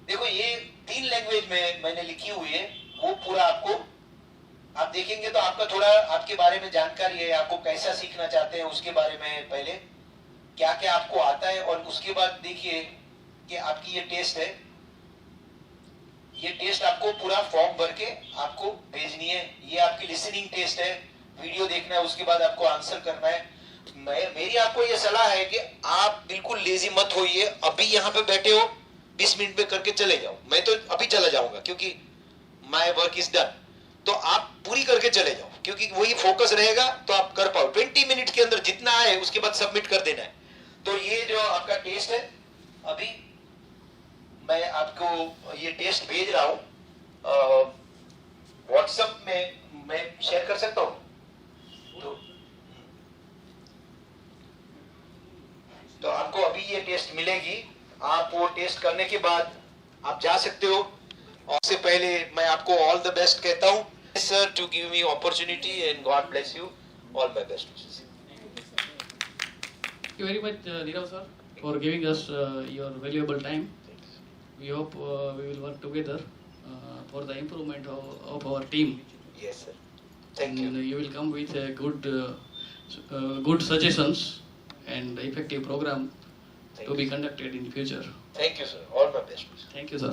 Speaker 1: देखो ये 3 लैंग्वेज में मैंने लिखी हुई है, वो पूरा आपको, आप देखेंगे तो आपका थोड़ा आपके बारे में जानकारी है, आपको कैसा सीखना चाहते हैं उसके बारे में, पहले क्या क्या आपको आता है। और उसके बाद देखिए कि आपकी ये टेस्ट है, ये टेस्ट आपको पूरा फॉर्म भर के आपको भेजनी है। ये आपकी लिसनिंग टेस्ट है, वीडियो देखना है, उसके बाद आपको आंसर करना है। मेरी आपको ये सलाह है कि आप बिल्कुल लेजी मत होइए। अभी यहाँ पे बैठे हो, 20 मिनट में करके चले जाओ। मैं तो अभी चला जाऊंगा क्योंकि माय वर्क इज डन। तो आप पूरी करके चले जाओ, क्योंकि वही फोकस रहेगा तो आप कर पाओ। 20 मिनट के अंदर जितना आए उसके बाद सबमिट कर देना है। तो ये जो आपका टेस्ट है, अभी मैं आपको ये टेस्ट भेज रहा हूं व्हाट्सएप में, मैं शेयर कर सकता हूं। तो आपको अभी ये टेस्ट मिलेगी, आप वो टेस्ट करने के बाद आप जा सकते हो। और उससे पहले मैं आपको ऑल द बेस्ट कहता हूँ, sir, to give me opportunity and God bless you, all my best wishes.
Speaker 5: Thank you very much, Nirav sir, for giving us your valuable time. We hope we will work together for the improvement of our team.
Speaker 1: Yes, sir. Thank you.
Speaker 5: You will come with good suggestions and effective program to be conducted in future.
Speaker 1: Thank you, sir. All my best.
Speaker 5: Thank you, sir.